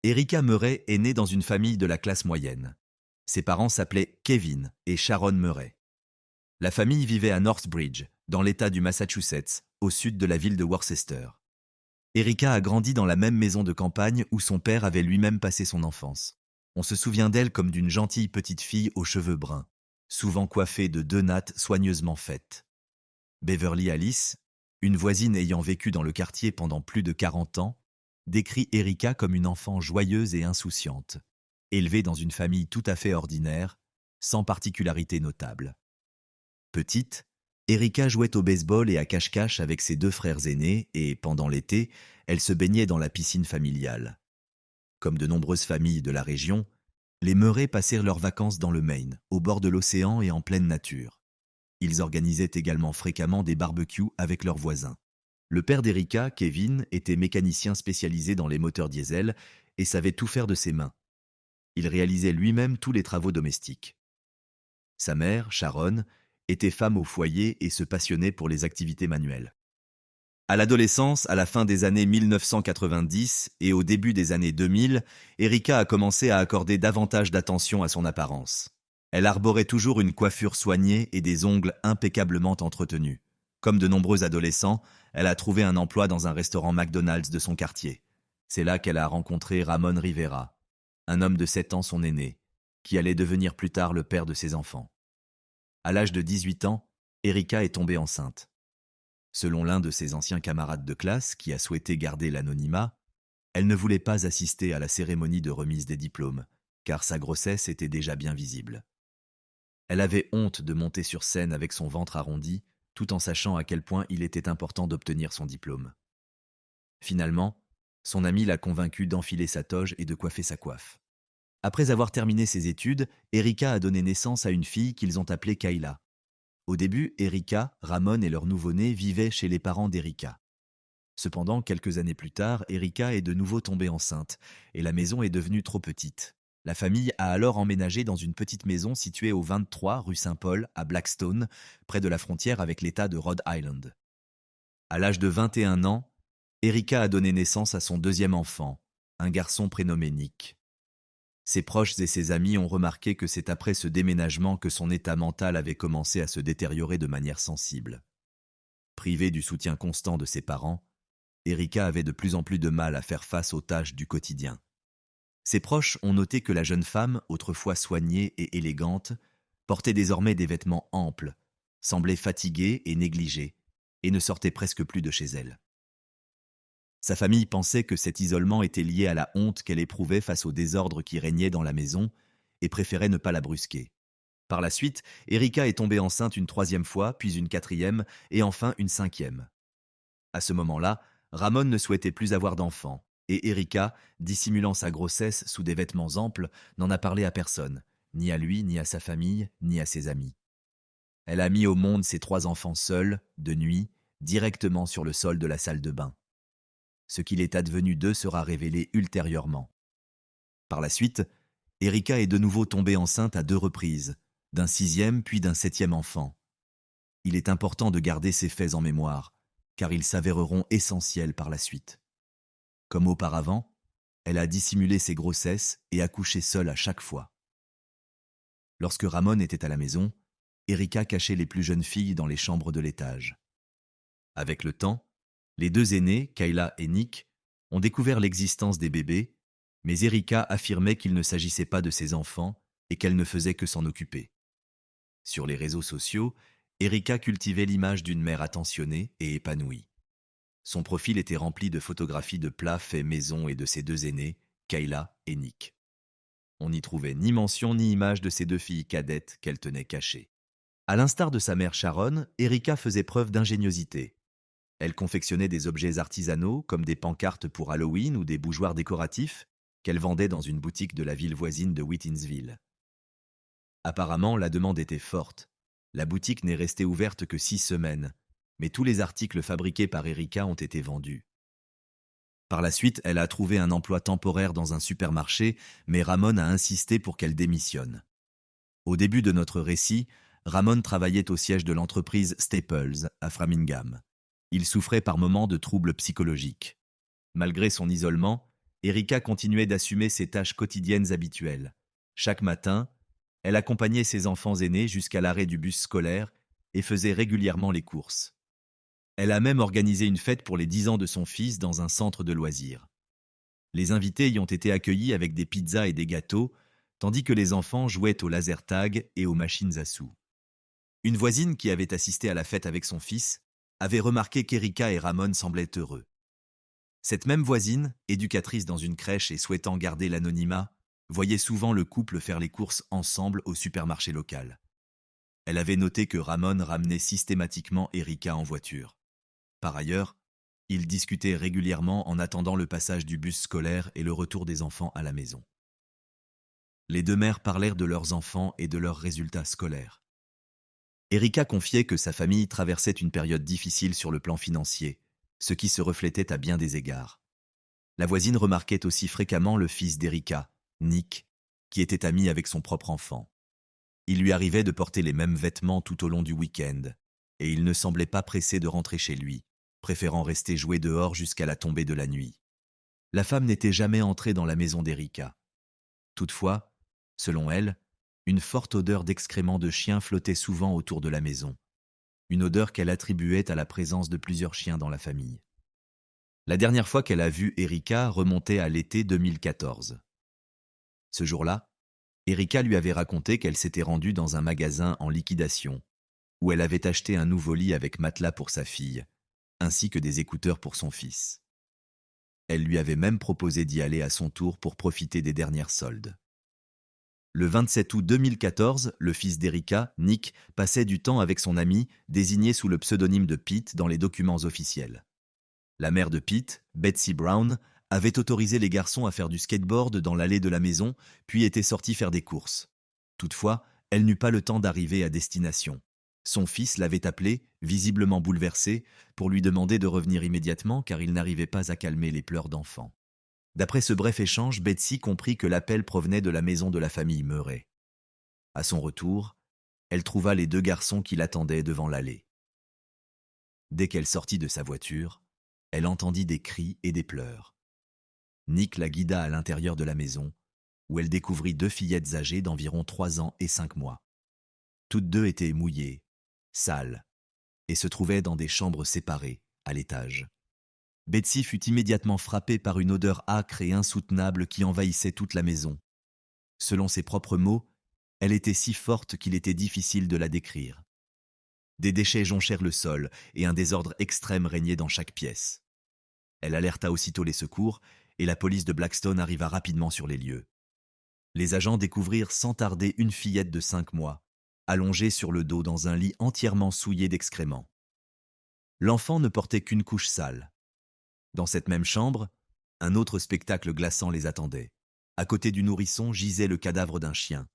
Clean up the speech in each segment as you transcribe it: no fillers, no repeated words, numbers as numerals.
Erika Murray est née dans une famille de la classe moyenne. Ses parents s'appelaient Kevin et Sharon Murray. La famille vivait à Northbridge, dans l'État du Massachusetts, au sud de la ville de Worcester. Erika a grandi dans la même maison de campagne où son père avait lui-même passé son enfance. On se souvient d'elle comme d'une gentille petite fille aux cheveux bruns, souvent coiffée de 2 nattes soigneusement faites. Beverly Alice, une voisine ayant vécu dans le quartier pendant plus de 40 ans, décrit Erika comme une enfant joyeuse et insouciante, élevée dans une famille tout à fait ordinaire, sans particularité notable. Petite, Erika jouait au baseball et à cache-cache avec ses 2 frères aînés et, pendant l'été, elle se baignait dans la piscine familiale. Comme de nombreuses familles de la région, les Murray passèrent leurs vacances dans le Maine, au bord de l'océan et en pleine nature. Ils organisaient également fréquemment des barbecues avec leurs voisins. Le père d'Erika, Kevin, était mécanicien spécialisé dans les moteurs diesel et savait tout faire de ses mains. Il réalisait lui-même tous les travaux domestiques. Sa mère, Sharon, était femme au foyer et se passionnait pour les activités manuelles. À l'adolescence, à la fin des années 1990 et au début des années 2000, Erika a commencé à accorder davantage d'attention à son apparence. Elle arborait toujours une coiffure soignée et des ongles impeccablement entretenus. Comme de nombreux adolescents, elle a trouvé un emploi dans un restaurant McDonald's de son quartier. C'est là qu'elle a rencontré Ramon Rivera, un homme de 7 ans son aîné, qui allait devenir plus tard le père de ses enfants. À l'âge de 18 ans, Erika est tombée enceinte. Selon l'un de ses anciens camarades de classe qui a souhaité garder l'anonymat, elle ne voulait pas assister à la cérémonie de remise des diplômes, car sa grossesse était déjà bien visible. Elle avait honte de monter sur scène avec son ventre arrondi, tout en sachant à quel point il était important d'obtenir son diplôme. Finalement, son ami l'a convaincue d'enfiler sa toge et de coiffer sa coiffe. Après avoir terminé ses études, Erika a donné naissance à une fille qu'ils ont appelée Kayla. Au début, Erika, Ramon et leur nouveau-né vivaient chez les parents d'Erika. Cependant, quelques années plus tard, Erika est de nouveau tombée enceinte et la maison est devenue trop petite. La famille a alors emménagé dans une petite maison située au 23 rue Saint-Paul, à Blackstone, près de la frontière avec l'État de Rhode Island. À l'âge de 21 ans, Erika a donné naissance à son deuxième enfant, un garçon prénommé Nick. Ses proches et ses amis ont remarqué que c'est après ce déménagement que son état mental avait commencé à se détériorer de manière sensible. Privée du soutien constant de ses parents, Erika avait de plus en plus de mal à faire face aux tâches du quotidien. Ses proches ont noté que la jeune femme, autrefois soignée et élégante, portait désormais des vêtements amples, semblait fatiguée et négligée, et ne sortait presque plus de chez elle. Sa famille pensait que cet isolement était lié à la honte qu'elle éprouvait face au désordre qui régnait dans la maison et préférait ne pas la brusquer. Par la suite, Erika est tombée enceinte une 3e fois, puis une 4e et enfin une 5e. À ce moment-là, Ramon ne souhaitait plus avoir d'enfant et Erika, dissimulant sa grossesse sous des vêtements amples, n'en a parlé à personne, ni à lui, ni à sa famille, ni à ses amis. Elle a mis au monde ses 3 enfants seuls, de nuit, directement sur le sol de la salle de bain. Ce qu'il est advenu d'eux sera révélé ultérieurement. Par la suite, Erika est de nouveau tombée enceinte à 2 reprises, d'un 6e puis d'un 7e enfant. Il est important de garder ces faits en mémoire, car ils s'avéreront essentiels par la suite. Comme auparavant, elle a dissimulé ses grossesses et accouché seule à chaque fois. Lorsque Ramon était à la maison, Erika cachait les plus jeunes filles dans les chambres de l'étage. Avec le temps, les 2 aînés, Kayla et Nick, ont découvert l'existence des bébés, mais Erika affirmait qu'il ne s'agissait pas de ses enfants et qu'elle ne faisait que s'en occuper. Sur les réseaux sociaux, Erika cultivait l'image d'une mère attentionnée et épanouie. Son profil était rempli de photographies de plats faits maison et de ses 2 aînés, Kayla et Nick. On n'y trouvait ni mention ni image de ses 2 filles cadettes qu'elle tenait cachées. À l'instar de sa mère Sharon, Erika faisait preuve d'ingéniosité. Elle confectionnait des objets artisanaux comme des pancartes pour Halloween ou des bougeoirs décoratifs qu'elle vendait dans une boutique de la ville voisine de Whitinsville. Apparemment, la demande était forte. La boutique n'est restée ouverte que 6 semaines, mais tous les articles fabriqués par Erika ont été vendus. Par la suite, elle a trouvé un emploi temporaire dans un supermarché, mais Ramon a insisté pour qu'elle démissionne. Au début de notre récit, Ramon travaillait au siège de l'entreprise Staples, à Framingham. Il souffrait par moments de troubles psychologiques. Malgré son isolement, Erika continuait d'assumer ses tâches quotidiennes habituelles. Chaque matin, elle accompagnait ses enfants aînés jusqu'à l'arrêt du bus scolaire et faisait régulièrement les courses. Elle a même organisé une fête pour les 10 ans de son fils dans un centre de loisirs. Les invités y ont été accueillis avec des pizzas et des gâteaux, tandis que les enfants jouaient au laser tag et aux machines à sous. Une voisine qui avait assisté à la fête avec son fils avait remarqué qu'Erika et Ramon semblaient heureux. Cette même voisine, éducatrice dans une crèche et souhaitant garder l'anonymat, voyait souvent le couple faire les courses ensemble au supermarché local. Elle avait noté que Ramon ramenait systématiquement Erika en voiture. Par ailleurs, ils discutaient régulièrement en attendant le passage du bus scolaire et le retour des enfants à la maison. Les deux mères parlèrent de leurs enfants et de leurs résultats scolaires. Erika confiait que sa famille traversait une période difficile sur le plan financier, ce qui se reflétait à bien des égards. La voisine remarquait aussi fréquemment le fils d'Erika, Nick, qui était ami avec son propre enfant. Il lui arrivait de porter les mêmes vêtements tout au long du week-end, et il ne semblait pas pressé de rentrer chez lui, préférant rester jouer dehors jusqu'à la tombée de la nuit. La femme n'était jamais entrée dans la maison d'Erika. Toutefois, selon elle, une forte odeur d'excréments de chiens flottait souvent autour de la maison, une odeur qu'elle attribuait à la présence de plusieurs chiens dans la famille. La dernière fois qu'elle a vu Erika remontait à l'été 2014. Ce jour-là, Erika lui avait raconté qu'elle s'était rendue dans un magasin en liquidation, où elle avait acheté un nouveau lit avec matelas pour sa fille, ainsi que des écouteurs pour son fils. Elle lui avait même proposé d'y aller à son tour pour profiter des dernières soldes. Le 27 août 2014, le fils d'Erika, Nick, passait du temps avec son ami, désigné sous le pseudonyme de Pete dans les documents officiels. La mère de Pete, Betsy Brown, avait autorisé les garçons à faire du skateboard dans l'allée de la maison, puis était sortie faire des courses. Toutefois, elle n'eut pas le temps d'arriver à destination. Son fils l'avait appelé, visiblement bouleversé, pour lui demander de revenir immédiatement car il n'arrivait pas à calmer les pleurs d'enfant. D'après ce bref échange, Betsy comprit que l'appel provenait de la maison de la famille Murray. À son retour, elle trouva les deux garçons qui l'attendaient devant l'allée. Dès qu'elle sortit de sa voiture, elle entendit des cris et des pleurs. Nick la guida à l'intérieur de la maison, où elle découvrit deux fillettes âgées d'environ 3 ans et 5 mois. Toutes deux étaient mouillées, sales, et se trouvaient dans des chambres séparées, à l'étage. Betsy fut immédiatement frappée par une odeur âcre et insoutenable qui envahissait toute la maison. Selon ses propres mots, elle était si forte qu'il était difficile de la décrire. Des déchets jonchèrent le sol et un désordre extrême régnait dans chaque pièce. Elle alerta aussitôt les secours et la police de Blackstone arriva rapidement sur les lieux. Les agents découvrirent sans tarder une fillette de 5 mois, allongée sur le dos dans un lit entièrement souillé d'excréments. L'enfant ne portait qu'une couche sale. Dans cette même chambre, un autre spectacle glaçant les attendait. À côté du nourrisson gisait le cadavre d'un chien.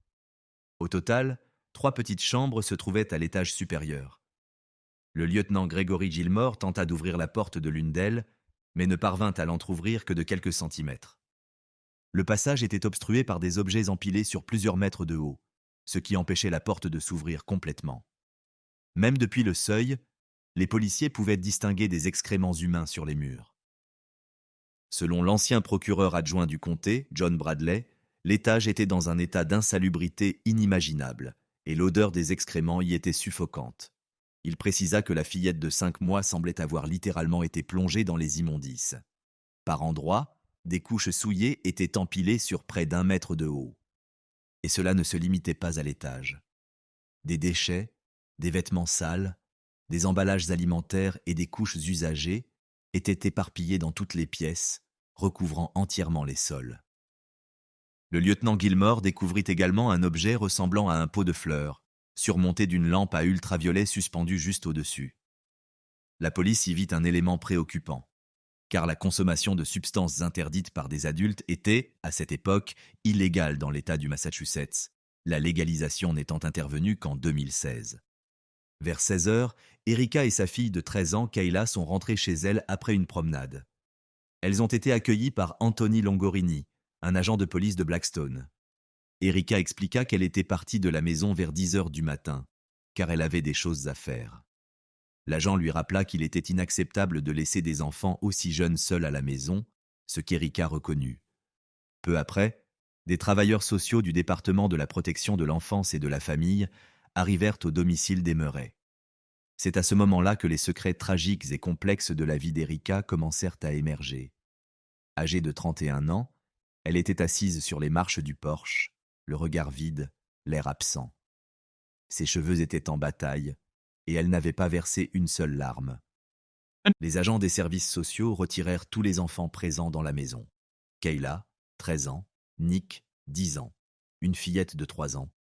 Au total, 3 petites chambres se trouvaient à l'étage supérieur. Le lieutenant Gregory Gilmore tenta d'ouvrir la porte de l'une d'elles, mais ne parvint à l'entrouvrir que de quelques centimètres. Le passage était obstrué par des objets empilés sur plusieurs mètres de haut, ce qui empêchait la porte de s'ouvrir complètement. Même depuis le seuil, les policiers pouvaient distinguer des excréments humains sur les murs. Selon l'ancien procureur adjoint du comté, John Bradley, l'étage était dans un état d'insalubrité inimaginable, et l'odeur des excréments y était suffocante. Il précisa que la fillette de 5 mois semblait avoir littéralement été plongée dans les immondices. Par endroits, des couches souillées étaient empilées sur près d'1 mètre de haut. Et cela ne se limitait pas à l'étage. Des déchets, des vêtements sales, des emballages alimentaires et des couches usagées étaient éparpillés dans toutes les pièces, recouvrant entièrement les sols. Le lieutenant Gilmore découvrit également un objet ressemblant à un pot de fleurs, surmonté d'une lampe à ultraviolets suspendue juste au-dessus. La police y vit un élément préoccupant, car la consommation de substances interdites par des adultes était, à cette époque, illégale dans l'État du Massachusetts, la légalisation n'étant intervenue qu'en 2016. Vers 16 heures, Erika et sa fille de 13 ans, Kayla, sont rentrées chez elles après une promenade. Elles ont été accueillies par Anthony Longorini, un agent de police de Blackstone. Erika expliqua qu'elle était partie de la maison vers 10 heures du matin, car elle avait des choses à faire. L'agent lui rappela qu'il était inacceptable de laisser des enfants aussi jeunes seuls à la maison, ce qu'Erika reconnut. Peu après, des travailleurs sociaux du département de la protection de l'enfance et de la famille arrivèrent au domicile des Murray. C'est à ce moment-là que les secrets tragiques et complexes de la vie d'Erika commencèrent à émerger. Âgée de 31 ans, elle était assise sur les marches du porche, le regard vide, l'air absent. Ses cheveux étaient en bataille, et elle n'avait pas versé une seule larme. Les agents des services sociaux retirèrent tous les enfants présents dans la maison. Kayla, 13 ans, Nick, 10 ans, une fillette de 3 ans,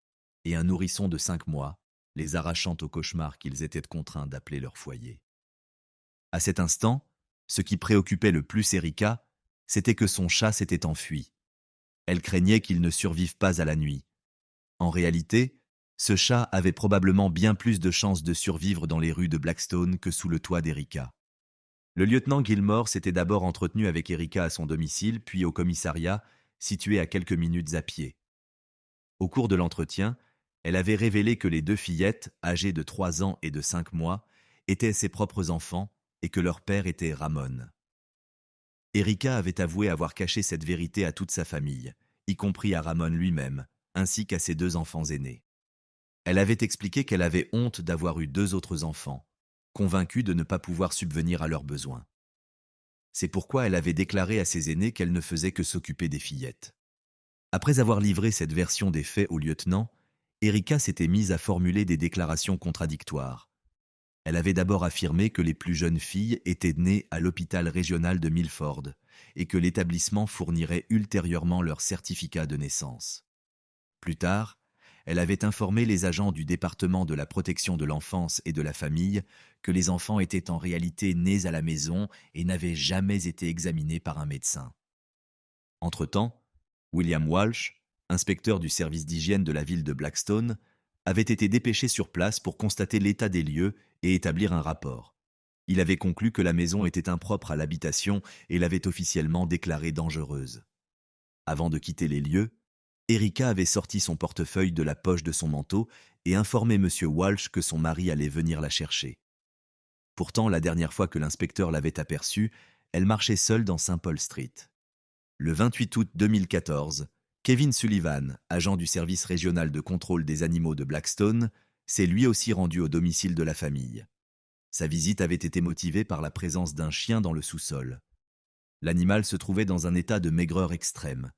et un nourrisson de 5 mois, les arrachant au cauchemar qu'ils étaient contraints d'appeler leur foyer. À cet instant, ce qui préoccupait le plus Erika, c'était que son chat s'était enfui. Elle craignait qu'il ne survive pas à la nuit. En réalité, ce chat avait probablement bien plus de chances de survivre dans les rues de Blackstone que sous le toit d'Erika. Le lieutenant Gilmore s'était d'abord entretenu avec Erika à son domicile, puis au commissariat, situé à quelques minutes à pied. Au cours de l'entretien, elle avait révélé que les deux fillettes, âgées de 3 ans et de 5 mois, étaient ses propres enfants et que leur père était Ramon. Erika avait avoué avoir caché cette vérité à toute sa famille, y compris à Ramon lui-même, ainsi qu'à ses 2 enfants aînés. Elle avait expliqué qu'elle avait honte d'avoir eu 2 autres enfants, convaincue de ne pas pouvoir subvenir à leurs besoins. C'est pourquoi elle avait déclaré à ses aînés qu'elle ne faisait que s'occuper des fillettes. Après avoir livré cette version des faits au lieutenant, Erika s'était mise à formuler des déclarations contradictoires. Elle avait d'abord affirmé que les plus jeunes filles étaient nées à l'hôpital régional de Milford et que l'établissement fournirait ultérieurement leur certificat de naissance. Plus tard, elle avait informé les agents du département de la protection de l'enfance et de la famille que les enfants étaient en réalité nés à la maison et n'avaient jamais été examinés par un médecin. Entre-temps, William Walsh, inspecteur du service d'hygiène de la ville de Blackstone, avait été dépêché sur place pour constater l'état des lieux et établir un rapport. Il avait conclu que la maison était impropre à l'habitation et l'avait officiellement déclarée dangereuse. Avant de quitter les lieux, Erika avait sorti son portefeuille de la poche de son manteau et informé M. Walsh que son mari allait venir la chercher. Pourtant, la dernière fois que l'inspecteur l'avait aperçue, elle marchait seule dans St. Paul Street. Le 28 août 2014, Kevin Sullivan, agent du service régional de contrôle des animaux de Blackstone, s'est lui aussi rendu au domicile de la famille. Sa visite avait été motivée par la présence d'un chien dans le sous-sol. L'animal se trouvait dans un état de maigreur extrême.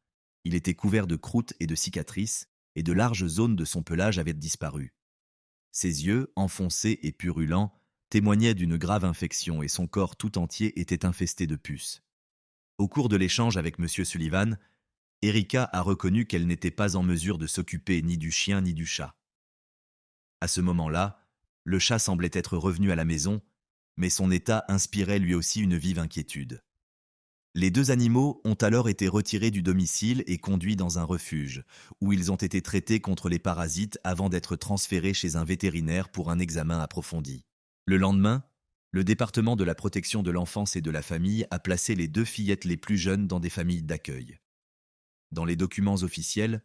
Il était couvert de croûtes et de cicatrices, et de larges zones de son pelage avaient disparu. Ses yeux, enfoncés et purulents, témoignaient d'une grave infection et son corps tout entier était infesté de puces. Au cours de l'échange avec M. Sullivan, Erika a reconnu qu'elle n'était pas en mesure de s'occuper ni du chien ni du chat. À ce moment-là, le chat semblait être revenu à la maison, mais son état inspirait lui aussi une vive inquiétude. Les 2 animaux ont alors été retirés du domicile et conduits dans un refuge, où ils ont été traités contre les parasites avant d'être transférés chez un vétérinaire pour un examen approfondi. Le lendemain, le département de la protection de l'enfance et de la famille a placé les 2 fillettes les plus jeunes dans des familles d'accueil. Dans les documents officiels,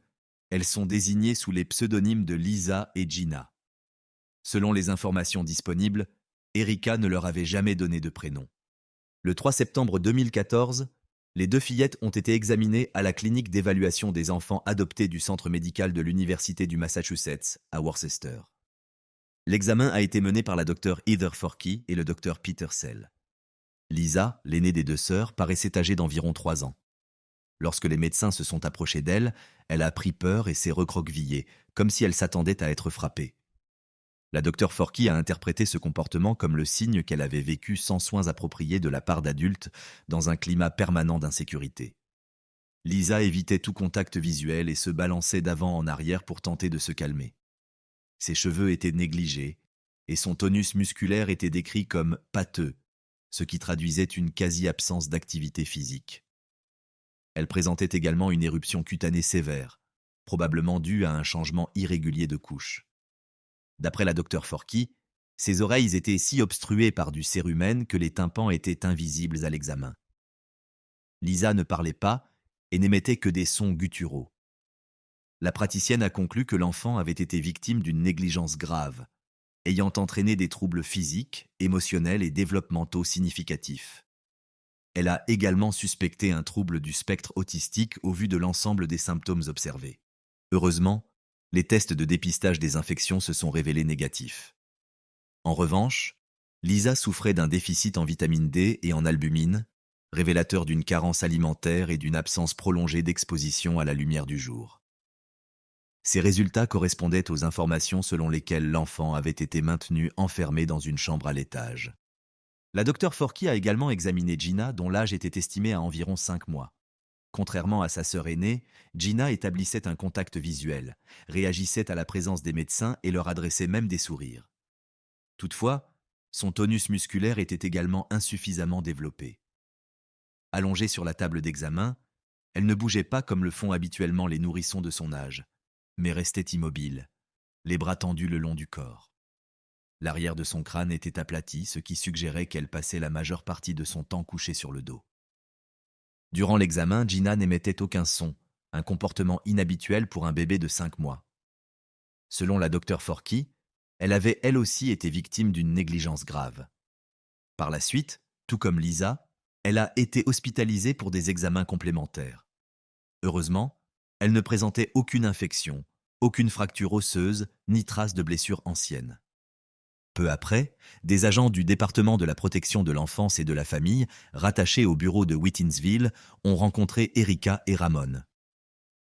elles sont désignées sous les pseudonymes de Lisa et Gina. Selon les informations disponibles, Erika ne leur avait jamais donné de prénom. Le 3 septembre 2014, les 2 fillettes ont été examinées à la clinique d'évaluation des enfants adoptés du centre médical de l'Université du Massachusetts à Worcester. L'examen a été mené par la docteure Heather Forkey et le docteur Peter Sell. Lisa, l'aînée des 2 sœurs, paraissait âgée d'environ 3 ans. Lorsque les médecins se sont approchés d'elle, elle a pris peur et s'est recroquevillée, comme si elle s'attendait à être frappée. La docteure Forkey a interprété ce comportement comme le signe qu'elle avait vécu sans soins appropriés de la part d'adultes dans un climat permanent d'insécurité. Lisa évitait tout contact visuel et se balançait d'avant en arrière pour tenter de se calmer. Ses cheveux étaient négligés et son tonus musculaire était décrit comme pâteux, ce qui traduisait une quasi-absence d'activité physique. Elle présentait également une éruption cutanée sévère, probablement due à un changement irrégulier de couche. D'après la docteure Forkey, ses oreilles étaient si obstruées par du cérumen que les tympans étaient invisibles à l'examen. Lisa ne parlait pas et n'émettait que des sons gutturaux. La praticienne a conclu que l'enfant avait été victime d'une négligence grave, ayant entraîné des troubles physiques, émotionnels et développementaux significatifs. Elle a également suspecté un trouble du spectre autistique au vu de l'ensemble des symptômes observés. Heureusement, les tests de dépistage des infections se sont révélés négatifs. En revanche, Lisa souffrait d'un déficit en vitamine D et en albumine, révélateur d'une carence alimentaire et d'une absence prolongée d'exposition à la lumière du jour. Ces résultats correspondaient aux informations selon lesquelles l'enfant avait été maintenu enfermé dans une chambre à l'étage. La docteure Forky a également examiné Gina, dont l'âge était estimé à environ 5 mois. Contrairement à sa sœur aînée, Gina établissait un contact visuel, réagissait à la présence des médecins et leur adressait même des sourires. Toutefois, son tonus musculaire était également insuffisamment développé. Allongée sur la table d'examen, elle ne bougeait pas comme le font habituellement les nourrissons de son âge, mais restait immobile, les bras tendus le long du corps. L'arrière de son crâne était aplati, ce qui suggérait qu'elle passait la majeure partie de son temps couchée sur le dos. Durant l'examen, Gina n'émettait aucun son, un comportement inhabituel pour un bébé de 5 mois. Selon la docteure Forky, elle avait elle aussi été victime d'une négligence grave. Par la suite, tout comme Lisa, elle a été hospitalisée pour des examens complémentaires. Heureusement, elle ne présentait aucune infection, aucune fracture osseuse, ni trace de blessure ancienne. Peu après, des agents du département de la protection de l'enfance et de la famille, rattachés au bureau de Whitinsville, ont rencontré Erika et Ramon.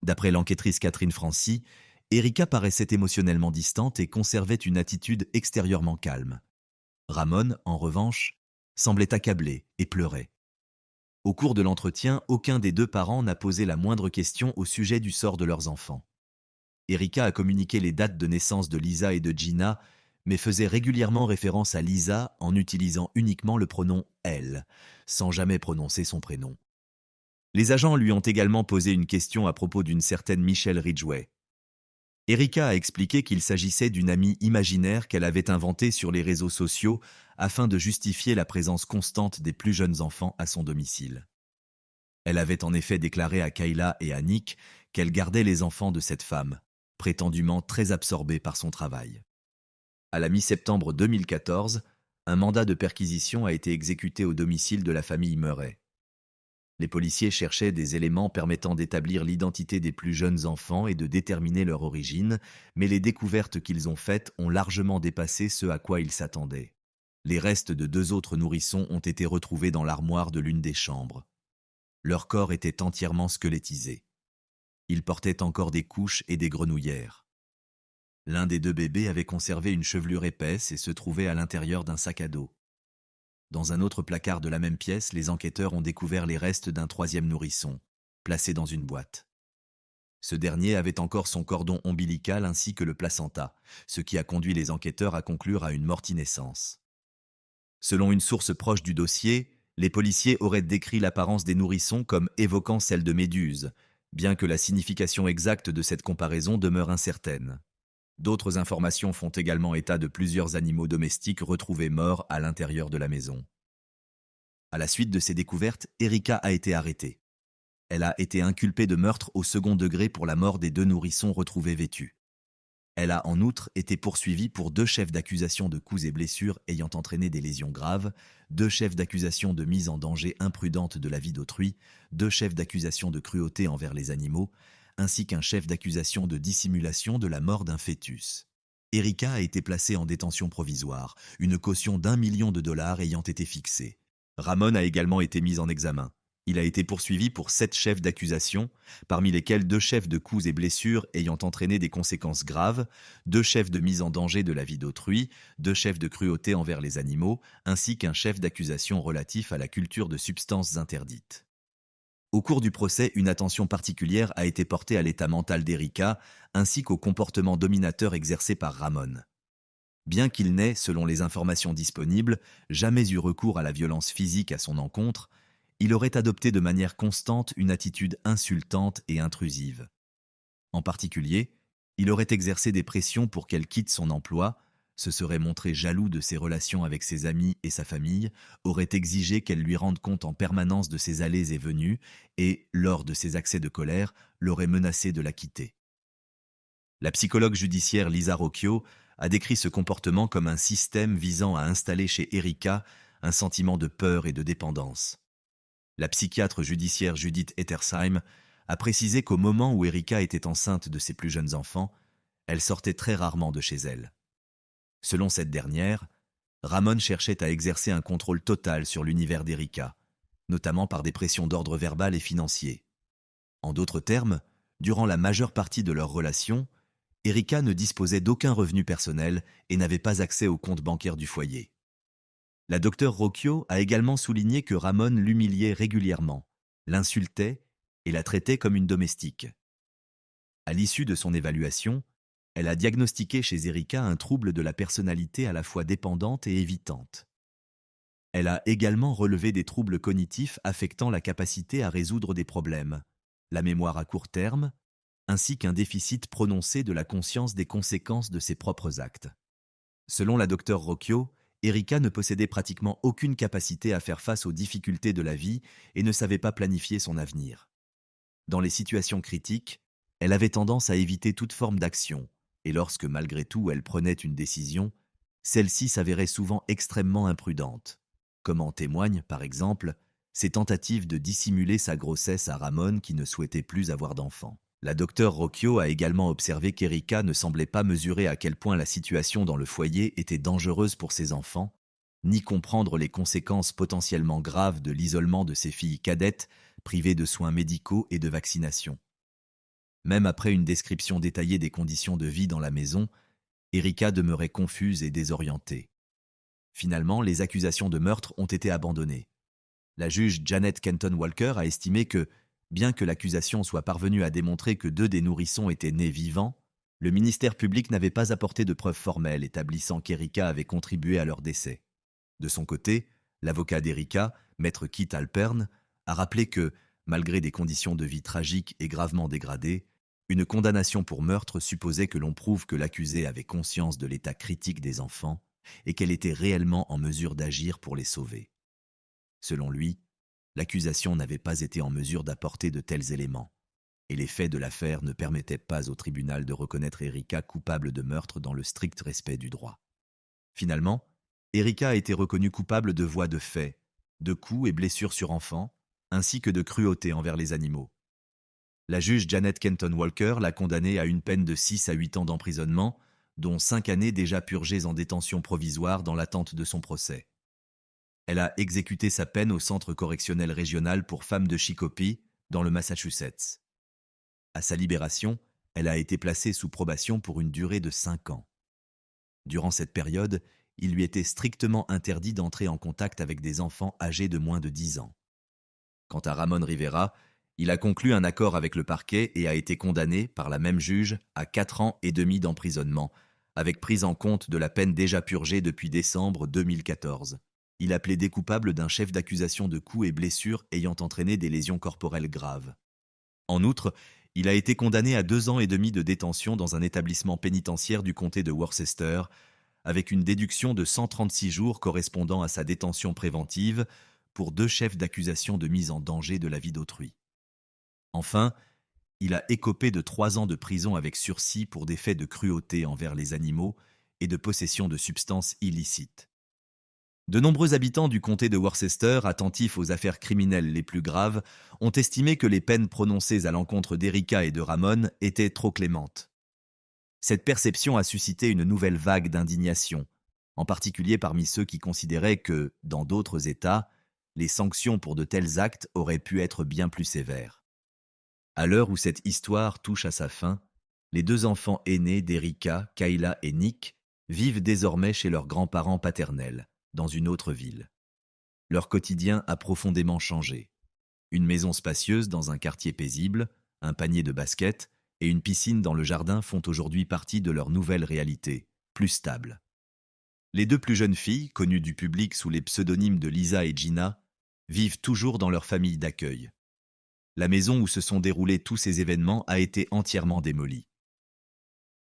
D'après l'enquêtrice Catherine Francy, Erika paraissait émotionnellement distante et conservait une attitude extérieurement calme. Ramon, en revanche, semblait accablé et pleurait. Au cours de l'entretien, aucun des deux parents n'a posé la moindre question au sujet du sort de leurs enfants. Erika a communiqué les dates de naissance de Lisa et de Gina, mais faisait régulièrement référence à Lisa en utilisant uniquement le pronom « elle », sans jamais prononcer son prénom. Les agents lui ont également posé une question à propos d'une certaine Michelle Ridgway. Erika a expliqué qu'il s'agissait d'une amie imaginaire qu'elle avait inventée sur les réseaux sociaux afin de justifier la présence constante des plus jeunes enfants à son domicile. Elle avait en effet déclaré à Kayla et à Nick qu'elle gardait les enfants de cette femme, prétendument très absorbée par son travail. À la mi-septembre 2014, un mandat de perquisition a été exécuté au domicile de la famille Murray. Les policiers cherchaient des éléments permettant d'établir l'identité des plus jeunes enfants et de déterminer leur origine, mais les découvertes qu'ils ont faites ont largement dépassé ce à quoi ils s'attendaient. Les restes de 2 autres nourrissons ont été retrouvés dans l'armoire de l'une des chambres. Leur corps était entièrement squelettisé. Ils portaient encore des couches et des grenouillères. L'un des 2 bébés avait conservé une chevelure épaisse et se trouvait à l'intérieur d'un sac à dos. Dans un autre placard de la même pièce, les enquêteurs ont découvert les restes d'un 3e nourrisson, placé dans une boîte. Ce dernier avait encore son cordon ombilical ainsi que le placenta, ce qui a conduit les enquêteurs à conclure à une mortinescence. Selon une source proche du dossier, les policiers auraient décrit l'apparence des nourrissons comme évoquant celle de méduses, bien que la signification exacte de cette comparaison demeure incertaine. D'autres informations font également état de plusieurs animaux domestiques retrouvés morts à l'intérieur de la maison. À la suite de ces découvertes, Erika a été arrêtée. Elle a été inculpée de meurtre au second degré pour la mort des 2 nourrissons retrouvés vêtus. Elle a en outre été poursuivie pour 2 chefs d'accusation de coups et blessures ayant entraîné des lésions graves, 2 chefs d'accusation de mise en danger imprudente de la vie d'autrui, 2 chefs d'accusation de cruauté envers les animaux, ainsi qu'un chef d'accusation de dissimulation de la mort d'un fœtus. Erika a été placée en détention provisoire, une caution d'1 million de dollars ayant été fixée. Ramon a également été mis en examen. Il a été poursuivi pour 7 chefs d'accusation, parmi lesquels 2 chefs de coups et blessures ayant entraîné des conséquences graves, 2 chefs de mise en danger de la vie d'autrui, 2 chefs de cruauté envers les animaux, ainsi qu'un chef d'accusation relatif à la culture de substances interdites. Au cours du procès, une attention particulière a été portée à l'état mental d'Erika, ainsi qu'au comportement dominateur exercé par Ramon. Bien qu'il n'ait, selon les informations disponibles, jamais eu recours à la violence physique à son encontre, il aurait adopté de manière constante une attitude insultante et intrusive. En particulier, il aurait exercé des pressions pour qu'elle quitte son emploi, se serait montré jaloux de ses relations avec ses amis et sa famille, aurait exigé qu'elle lui rende compte en permanence de ses allées et venues et, lors de ses accès de colère, l'aurait menacé de la quitter. La psychologue judiciaire Lisa Rocchio a décrit ce comportement comme un système visant à installer chez Erika un sentiment de peur et de dépendance. La psychiatre judiciaire Judith Ettersheim a précisé qu'au moment où Erika était enceinte de ses plus jeunes enfants, elle sortait très rarement de chez elle. Selon cette dernière, Ramon cherchait à exercer un contrôle total sur l'univers d'Erika, notamment par des pressions d'ordre verbal et financier. En d'autres termes, durant la majeure partie de leur relation, Erika ne disposait d'aucun revenu personnel et n'avait pas accès au compte bancaire du foyer. La docteure Rocchio a également souligné que Ramon l'humiliait régulièrement, l'insultait et la traitait comme une domestique. À l'issue de son évaluation, elle a diagnostiqué chez Erika un trouble de la personnalité à la fois dépendante et évitante. Elle a également relevé des troubles cognitifs affectant la capacité à résoudre des problèmes, la mémoire à court terme, ainsi qu'un déficit prononcé de la conscience des conséquences de ses propres actes. Selon la docteure Rocchio, Erika ne possédait pratiquement aucune capacité à faire face aux difficultés de la vie et ne savait pas planifier son avenir. Dans les situations critiques, elle avait tendance à éviter toute forme d'action, et lorsque malgré tout elle prenait une décision, celle-ci s'avérait souvent extrêmement imprudente, comme en témoignent, par exemple, ses tentatives de dissimuler sa grossesse à Ramon qui ne souhaitait plus avoir d'enfant. La docteure Rocchio a également observé qu'Erika ne semblait pas mesurer à quel point la situation dans le foyer était dangereuse pour ses enfants, ni comprendre les conséquences potentiellement graves de l'isolement de ses filles cadettes privées de soins médicaux et de vaccination. Même après une description détaillée des conditions de vie dans la maison, Erika demeurait confuse et désorientée. Finalement, les accusations de meurtre ont été abandonnées. La juge Janet Kenton Walker a estimé que, bien que l'accusation soit parvenue à démontrer que 2 des nourrissons étaient nés vivants, le ministère public n'avait pas apporté de preuves formelles établissant qu'Erika avait contribué à leur décès. De son côté, l'avocat d'Erika, maître Kit Alpern, a rappelé que, malgré des conditions de vie tragiques et gravement dégradées, une condamnation pour meurtre supposait que l'on prouve que l'accusée avait conscience de l'état critique des enfants et qu'elle était réellement en mesure d'agir pour les sauver. Selon lui, l'accusation n'avait pas été en mesure d'apporter de tels éléments, et les faits de l'affaire ne permettaient pas au tribunal de reconnaître Erika coupable de meurtre dans le strict respect du droit. Finalement, Erika a été reconnue coupable de voies de fait, de coups et blessures sur enfants, ainsi que de cruauté envers les animaux. La juge Janet Kenton Walker l'a condamnée à une peine de 6 à 8 ans d'emprisonnement, dont 5 années déjà purgées en détention provisoire dans l'attente de son procès. Elle a exécuté sa peine au centre correctionnel régional pour femmes de Chicopee, dans le Massachusetts. À sa libération, elle a été placée sous probation pour une durée de 5 ans. Durant cette période, il lui était strictement interdit d'entrer en contact avec des enfants âgés de moins de 10 ans. Quant à Ramon Rivera, il a conclu un accord avec le parquet et a été condamné, par la même juge, à 4 ans et demi d'emprisonnement, avec prise en compte de la peine déjà purgée depuis décembre 2014. Il a plaidé coupable d'un chef d'accusation de coups et blessures ayant entraîné des lésions corporelles graves. En outre, il a été condamné à 2 ans et demi de détention dans un établissement pénitentiaire du comté de Worcester, avec une déduction de 136 jours correspondant à sa détention préventive pour 2 chefs d'accusation de mise en danger de la vie d'autrui. Enfin, il a écopé de 3 ans de prison avec sursis pour des faits de cruauté envers les animaux et de possession de substances illicites. De nombreux habitants du comté de Worcester, attentifs aux affaires criminelles les plus graves, ont estimé que les peines prononcées à l'encontre d'Erika et de Ramon étaient trop clémentes. Cette perception a suscité une nouvelle vague d'indignation, en particulier parmi ceux qui considéraient que, dans d'autres États, les sanctions pour de tels actes auraient pu être bien plus sévères. À l'heure où cette histoire touche à sa fin, les 2 enfants aînés d'Erika, Kayla et Nick, vivent désormais chez leurs grands-parents paternels, dans une autre ville. Leur quotidien a profondément changé. Une maison spacieuse dans un quartier paisible, un panier de basket et une piscine dans le jardin font aujourd'hui partie de leur nouvelle réalité, plus stable. Les 2 plus jeunes filles, connues du public sous les pseudonymes de Lisa et Gina, vivent toujours dans leur famille d'accueil. La maison où se sont déroulés tous ces événements a été entièrement démolie.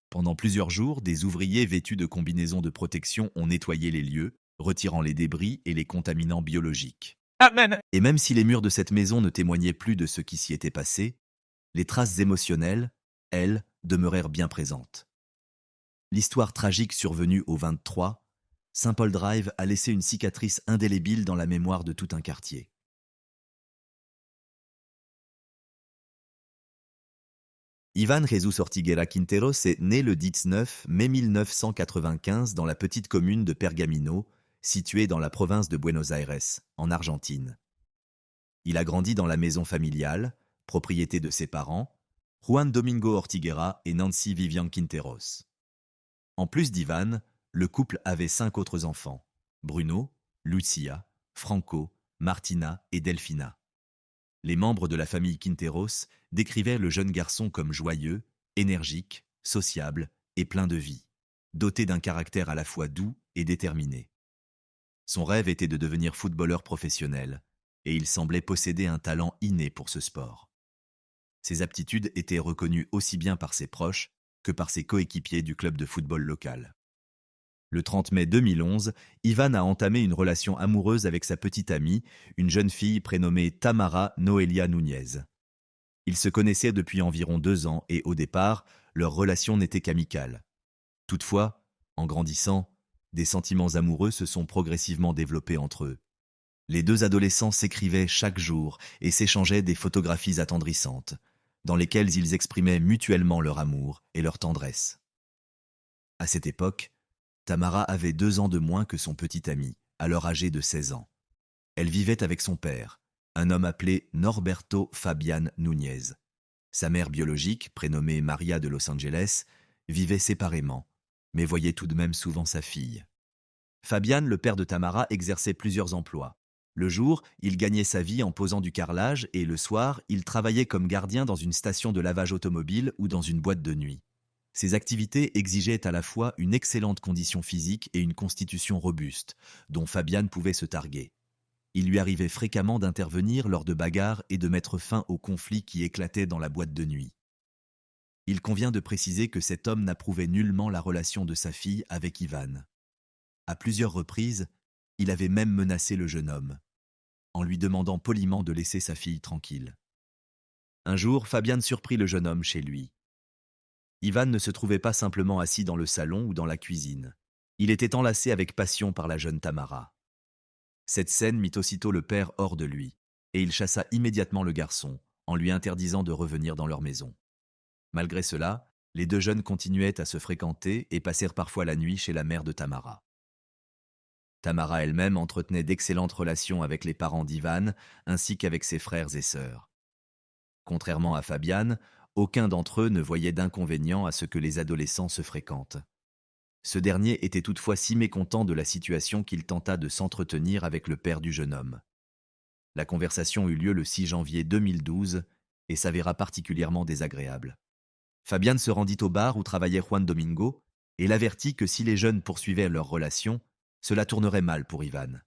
Pendant plusieurs jours, des ouvriers vêtus de combinaisons de protection ont nettoyé les lieux, retirant les débris et les contaminants biologiques. Amen. Et même si les murs de cette maison ne témoignaient plus de ce qui s'y était passé, les traces émotionnelles, elles, demeurèrent bien présentes. L'histoire tragique survenue au 23, St. Paul Drive a laissé une cicatrice indélébile dans la mémoire de tout un quartier. Iván Jesús Ortiguera Quinteros est né le 19 mai 1995 dans la petite commune de Pergamino, située dans la province de Buenos Aires, en Argentine. Il a grandi dans la maison familiale, propriété de ses parents, Juan Domingo Ortiguera et Nancy Vivian Quinteros. En plus d'Iván, le couple avait 5 autres enfants, Bruno, Lucia, Franco, Martina et Delfina. Les membres de la famille Quinteros décrivaient le jeune garçon comme joyeux, énergique, sociable et plein de vie, doté d'un caractère à la fois doux et déterminé. Son rêve était de devenir footballeur professionnel, et il semblait posséder un talent inné pour ce sport. Ses aptitudes étaient reconnues aussi bien par ses proches que par ses coéquipiers du club de football local. Le 30 mai 2011, Iván a entamé une relation amoureuse avec sa petite amie, une jeune fille prénommée Tamara Noelia Núñez. Ils se connaissaient depuis environ 2 ans et au départ, leur relation n'était qu'amicale. Toutefois, en grandissant, des sentiments amoureux se sont progressivement développés entre eux. Les 2 adolescents s'écrivaient chaque jour et s'échangeaient des photographies attendrissantes, dans lesquelles ils exprimaient mutuellement leur amour et leur tendresse. À cette époque, Tamara avait 2 ans de moins que son petit ami, alors âgé de 16 ans. Elle vivait avec son père, un homme appelé Norberto Fabián Núñez. Sa mère biologique, prénommée Maria de Los Angeles, vivait séparément, mais voyait tout de même souvent sa fille. Fabián, le père de Tamara, exerçait plusieurs emplois. Le jour, il gagnait sa vie en posant du carrelage et le soir, il travaillait comme gardien dans une station de lavage automobile ou dans une boîte de nuit. Ces activités exigeaient à la fois une excellente condition physique et une constitution robuste, dont Fabián pouvait se targuer. Il lui arrivait fréquemment d'intervenir lors de bagarres et de mettre fin aux conflits qui éclataient dans la boîte de nuit. Il convient de préciser que cet homme n'approuvait nullement la relation de sa fille avec Iván. À plusieurs reprises, il avait même menacé le jeune homme, en lui demandant poliment de laisser sa fille tranquille. Un jour, Fabián surprit le jeune homme chez lui. Iván ne se trouvait pas simplement assis dans le salon ou dans la cuisine. Il était enlacé avec passion par la jeune Tamara. Cette scène mit aussitôt le père hors de lui, et il chassa immédiatement le garçon, en lui interdisant de revenir dans leur maison. Malgré cela, les 2 jeunes continuaient à se fréquenter et passèrent parfois la nuit chez la mère de Tamara. Tamara elle-même entretenait d'excellentes relations avec les parents d'Iván, ainsi qu'avec ses frères et sœurs. Contrairement à Fabián, aucun d'entre eux ne voyait d'inconvénient à ce que les adolescents se fréquentent. Ce dernier était toutefois si mécontent de la situation qu'il tenta de s'entretenir avec le père du jeune homme. La conversation eut lieu le 6 janvier 2012 et s'avéra particulièrement désagréable. Fabián se rendit au bar où travaillait Juan Domingo et l'avertit que si les jeunes poursuivaient leur relation, cela tournerait mal pour Iván.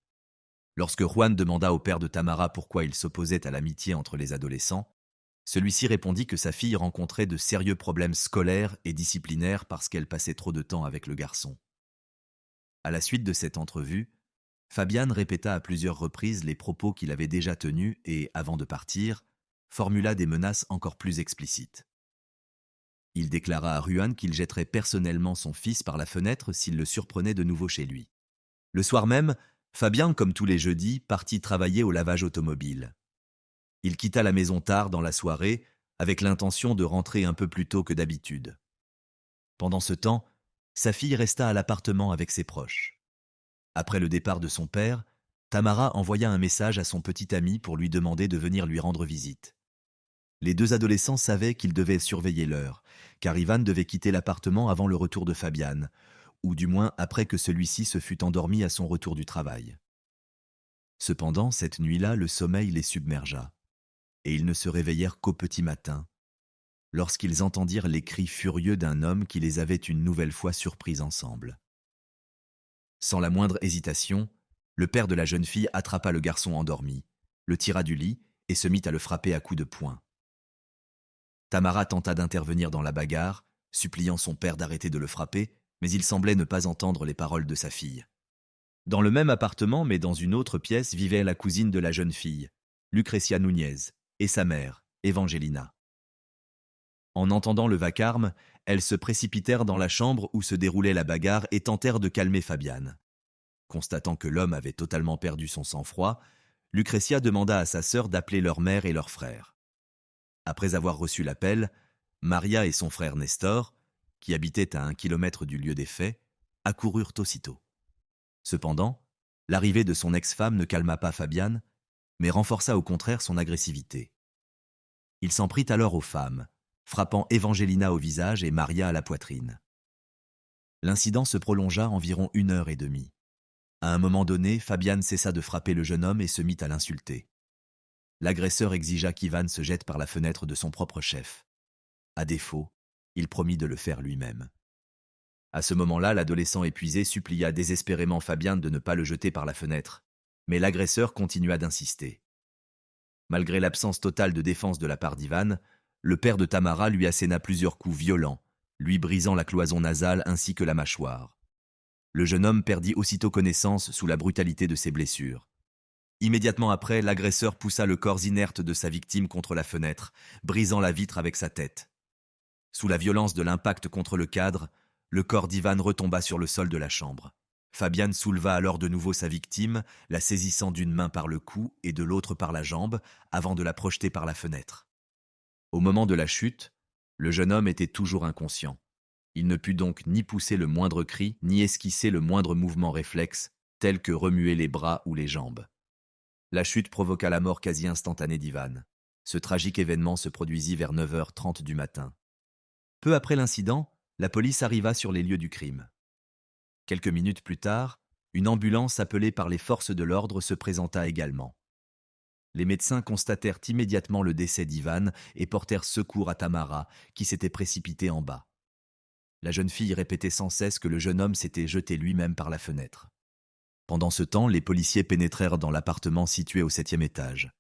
Lorsque Juan demanda au père de Tamara pourquoi il s'opposait à l'amitié entre les adolescents, celui-ci répondit que sa fille rencontrait de sérieux problèmes scolaires et disciplinaires parce qu'elle passait trop de temps avec le garçon. À la suite de cette entrevue, Fabián répéta à plusieurs reprises les propos qu'il avait déjà tenus et, avant de partir, formula des menaces encore plus explicites. Il déclara à Juan qu'il jetterait personnellement son fils par la fenêtre s'il le surprenait de nouveau chez lui. Le soir même, Fabián, comme tous les jeudis, partit travailler au lavage automobile. Il quitta la maison tard dans la soirée, avec l'intention de rentrer un peu plus tôt que d'habitude. Pendant ce temps, sa fille resta à l'appartement avec ses proches. Après le départ de son père, Tamara envoya un message à son petit ami pour lui demander de venir lui rendre visite. Les 2 adolescents savaient qu'ils devaient surveiller l'heure, car Iván devait quitter l'appartement avant le retour de Fabián, ou du moins après que celui-ci se fût endormi à son retour du travail. Cependant, cette nuit-là, le sommeil les submergea, et ils ne se réveillèrent qu'au petit matin, lorsqu'ils entendirent les cris furieux d'un homme qui les avait une nouvelle fois surpris ensemble. Sans la moindre hésitation, le père de la jeune fille attrapa le garçon endormi, le tira du lit et se mit à le frapper à coups de poing. Tamara tenta d'intervenir dans la bagarre, suppliant son père d'arrêter de le frapper, mais il semblait ne pas entendre les paroles de sa fille. Dans le même appartement, mais dans une autre pièce, vivait la cousine de la jeune fille, Lucrecia Núñez, et sa mère, Evangelina. En entendant le vacarme, elles se précipitèrent dans la chambre où se déroulait la bagarre et tentèrent de calmer Fabián. Constatant que l'homme avait totalement perdu son sang-froid, Lucrecia demanda à sa sœur d'appeler leur mère et leur frère. Après avoir reçu l'appel, Maria et son frère Nestor, qui habitaient à 1 kilomètre du lieu des faits, accoururent aussitôt. Cependant, l'arrivée de son ex-femme ne calma pas Fabian, mais renforça au contraire son agressivité. Il s'en prit alors aux femmes, frappant Evangelina au visage et Maria à la poitrine. L'incident se prolongea environ 1 heure et demie. À un moment donné, Fabian cessa de frapper le jeune homme et se mit à l'insulter. L'agresseur exigea qu'Ivan se jette par la fenêtre de son propre chef. À défaut, il promit de le faire lui-même. À ce moment-là, l'adolescent épuisé supplia désespérément Fabian de ne pas le jeter par la fenêtre, mais l'agresseur continua d'insister. Malgré l'absence totale de défense de la part d'Ivan, le père de Tamara lui asséna plusieurs coups violents, lui brisant la cloison nasale ainsi que la mâchoire. Le jeune homme perdit aussitôt connaissance sous la brutalité de ses blessures. Immédiatement après, l'agresseur poussa le corps inerte de sa victime contre la fenêtre, brisant la vitre avec sa tête. Sous la violence de l'impact contre le cadre, le corps d'Ivan retomba sur le sol de la chambre. Fabian souleva alors de nouveau sa victime, la saisissant d'une main par le cou et de l'autre par la jambe, avant de la projeter par la fenêtre. Au moment de la chute, le jeune homme était toujours inconscient. Il ne put donc ni pousser le moindre cri, ni esquisser le moindre mouvement réflexe, tel que remuer les bras ou les jambes. La chute provoqua la mort quasi instantanée d'Ivan. Ce tragique événement se produisit vers 9h30 du matin. Peu après l'incident, la police arriva sur les lieux du crime. Quelques minutes plus tard, une ambulance appelée par les forces de l'ordre se présenta également. Les médecins constatèrent immédiatement le décès d'Ivan et portèrent secours à Tamara, qui s'était précipitée en bas. La jeune fille répétait sans cesse que le jeune homme s'était jeté lui-même par la fenêtre. Pendant ce temps, les policiers pénétrèrent dans l'appartement situé au 7e étage.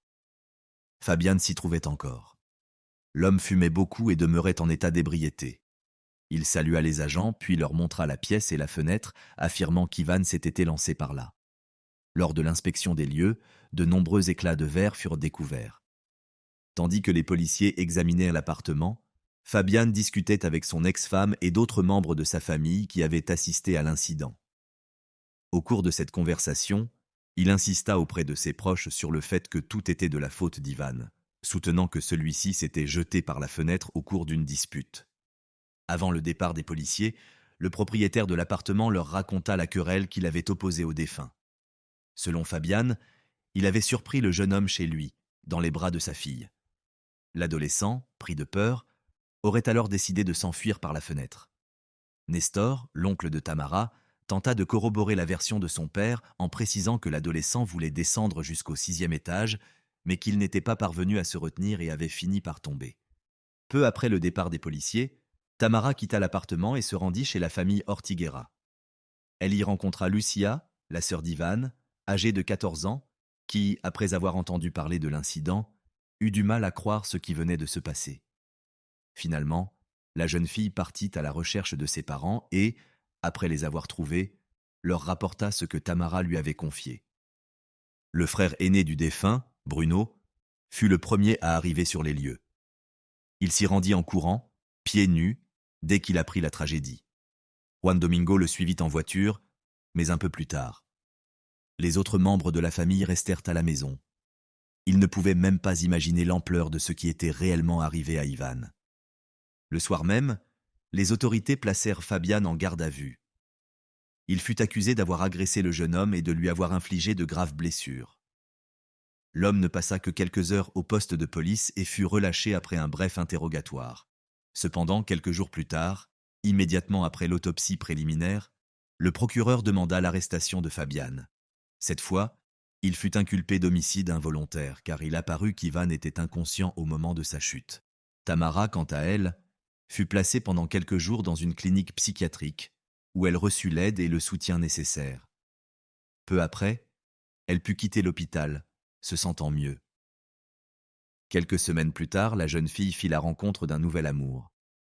Fabian s'y trouvait encore. L'homme fumait beaucoup et demeurait en état d'ébriété. Il salua les agents, puis leur montra la pièce et la fenêtre, affirmant qu'Ivan s'était élancé par là. Lors de l'inspection des lieux, de nombreux éclats de verre furent découverts. Tandis que les policiers examinaient l'appartement, Fabian discutait avec son ex-femme et d'autres membres de sa famille qui avaient assisté à l'incident. Au cours de cette conversation, il insista auprès de ses proches sur le fait que tout était de la faute d'Ivan, soutenant que celui-ci s'était jeté par la fenêtre au cours d'une dispute. Avant le départ des policiers, le propriétaire de l'appartement leur raconta la querelle qu'il avait opposée au défunt. Selon Fabian, il avait surpris le jeune homme chez lui, dans les bras de sa fille. L'adolescent, pris de peur, aurait alors décidé de s'enfuir par la fenêtre. Nestor, l'oncle de Tamara, tenta de corroborer la version de son père en précisant que l'adolescent voulait descendre jusqu'au 6e étage, mais qu'il n'était pas parvenu à se retenir et avait fini par tomber. Peu après le départ des policiers, Tamara quitta l'appartement et se rendit chez la famille Ortiguera. Elle y rencontra Lucia, la sœur d'Ivan, âgée de 14 ans, qui, après avoir entendu parler de l'incident, eut du mal à croire ce qui venait de se passer. Finalement, la jeune fille partit à la recherche de ses parents et, après les avoir trouvés, leur rapporta ce que Tamara lui avait confié. Le frère aîné du défunt, Bruno, fut le premier à arriver sur les lieux. Il s'y rendit en courant, pieds nus, dès qu'il apprit la tragédie. Juan Domingo le suivit en voiture, mais un peu plus tard. Les autres membres de la famille restèrent à la maison. Ils ne pouvaient même pas imaginer l'ampleur de ce qui était réellement arrivé à Ivan. Le soir même, les autorités placèrent Fabian en garde à vue. Il fut accusé d'avoir agressé le jeune homme et de lui avoir infligé de graves blessures. L'homme ne passa que quelques heures au poste de police et fut relâché après un bref interrogatoire. Cependant, quelques jours plus tard, immédiatement après l'autopsie préliminaire, le procureur demanda l'arrestation de Fabian. Cette fois, il fut inculpé d'homicide involontaire car il apparut qu'Ivan était inconscient au moment de sa chute. Tamara, quant à elle, fut placée pendant quelques jours dans une clinique psychiatrique où elle reçut l'aide et le soutien nécessaires. Peu après, elle put quitter l'hôpital, se sentant mieux. Quelques semaines plus tard, la jeune fille fit la rencontre d'un nouvel amour.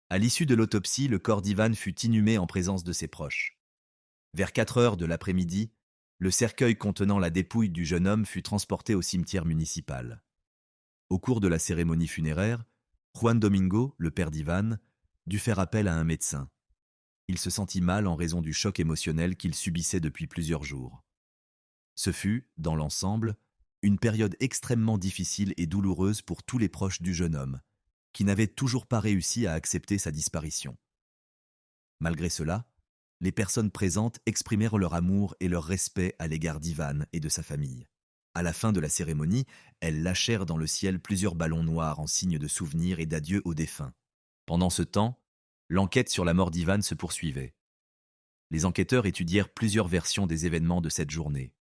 À l'issue de l'autopsie, le corps d'Ivan fut inhumé en présence de ses proches. Vers 4 heures de l'après-midi, le cercueil contenant la dépouille du jeune homme fut transporté au cimetière municipal. Au cours de la cérémonie funéraire, Juan Domingo, le père d'Ivan, dut faire appel à un médecin. Il se sentit mal en raison du choc émotionnel qu'il subissait depuis plusieurs jours. Ce fut, dans l'ensemble, une période extrêmement difficile et douloureuse pour tous les proches du jeune homme, qui n'avait toujours pas réussi à accepter sa disparition. Malgré cela, les personnes présentes exprimèrent leur amour et leur respect à l'égard d'Ivan et de sa famille. À la fin de la cérémonie, elles lâchèrent dans le ciel plusieurs ballons noirs en signe de souvenir et d'adieu aux défunts. Pendant ce temps, l'enquête sur la mort d'Ivan se poursuivait. Les enquêteurs étudièrent plusieurs versions des événements de cette journée.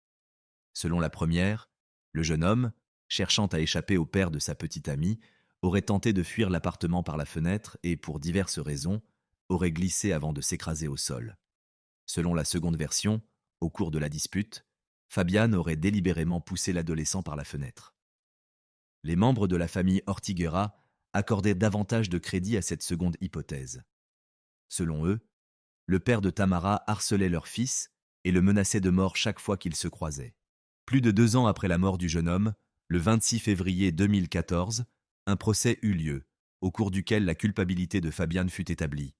Selon la première, le jeune homme, cherchant à échapper au père de sa petite amie, aurait tenté de fuir l'appartement par la fenêtre et, pour diverses raisons, aurait glissé avant de s'écraser au sol. Selon la seconde version, au cours de la dispute, Fabian aurait délibérément poussé l'adolescent par la fenêtre. Les membres de la famille Ortiguera accordaient davantage de crédit à cette seconde hypothèse. Selon eux, le père de Tamara harcelait leur fils et le menaçait de mort chaque fois qu'ils se croisaient. Plus de 2 ans après la mort du jeune homme, le 26 février 2014, un procès eut lieu, au cours duquel la culpabilité de Fabian fut établie.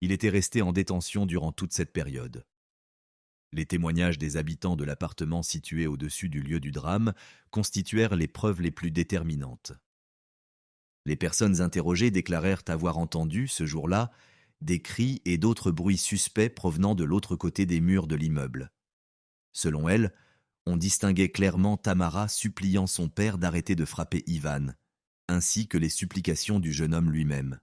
Il était resté en détention durant toute cette période. Les témoignages des habitants de l'appartement situé au-dessus du lieu du drame constituèrent les preuves les plus déterminantes. Les personnes interrogées déclarèrent avoir entendu, ce jour-là, des cris et d'autres bruits suspects provenant de l'autre côté des murs de l'immeuble. Selon elles, on distinguait clairement Tamara suppliant son père d'arrêter de frapper Ivan, ainsi que les supplications du jeune homme lui-même.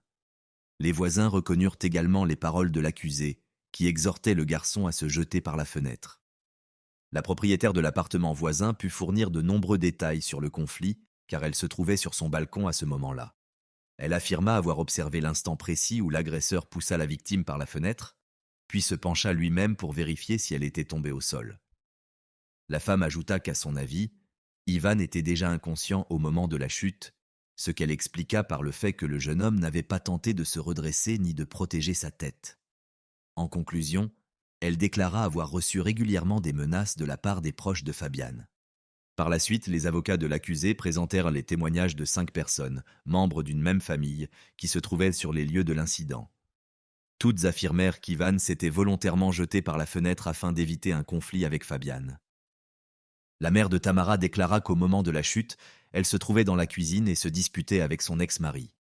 Les voisins reconnurent également les paroles de l'accusé, qui exhortait le garçon à se jeter par la fenêtre. La propriétaire de l'appartement voisin put fournir de nombreux détails sur le conflit, car elle se trouvait sur son balcon à ce moment-là. Elle affirma avoir observé l'instant précis où l'agresseur poussa la victime par la fenêtre, puis se pencha lui-même pour vérifier si elle était tombée au sol. La femme ajouta qu'à son avis, Ivan était déjà inconscient au moment de la chute, ce qu'elle expliqua par le fait que le jeune homme n'avait pas tenté de se redresser ni de protéger sa tête. En conclusion, elle déclara avoir reçu régulièrement des menaces de la part des proches de Fabian. Par la suite, les avocats de l'accusé présentèrent les témoignages de 5 personnes, membres d'une même famille, qui se trouvaient sur les lieux de l'incident. Toutes affirmèrent qu'Ivan s'était volontairement jeté par la fenêtre afin d'éviter un conflit avec Fabian. La mère de Tamara déclara qu'au moment de la chute, elle se trouvait dans la cuisine et se disputait avec son ex-mari.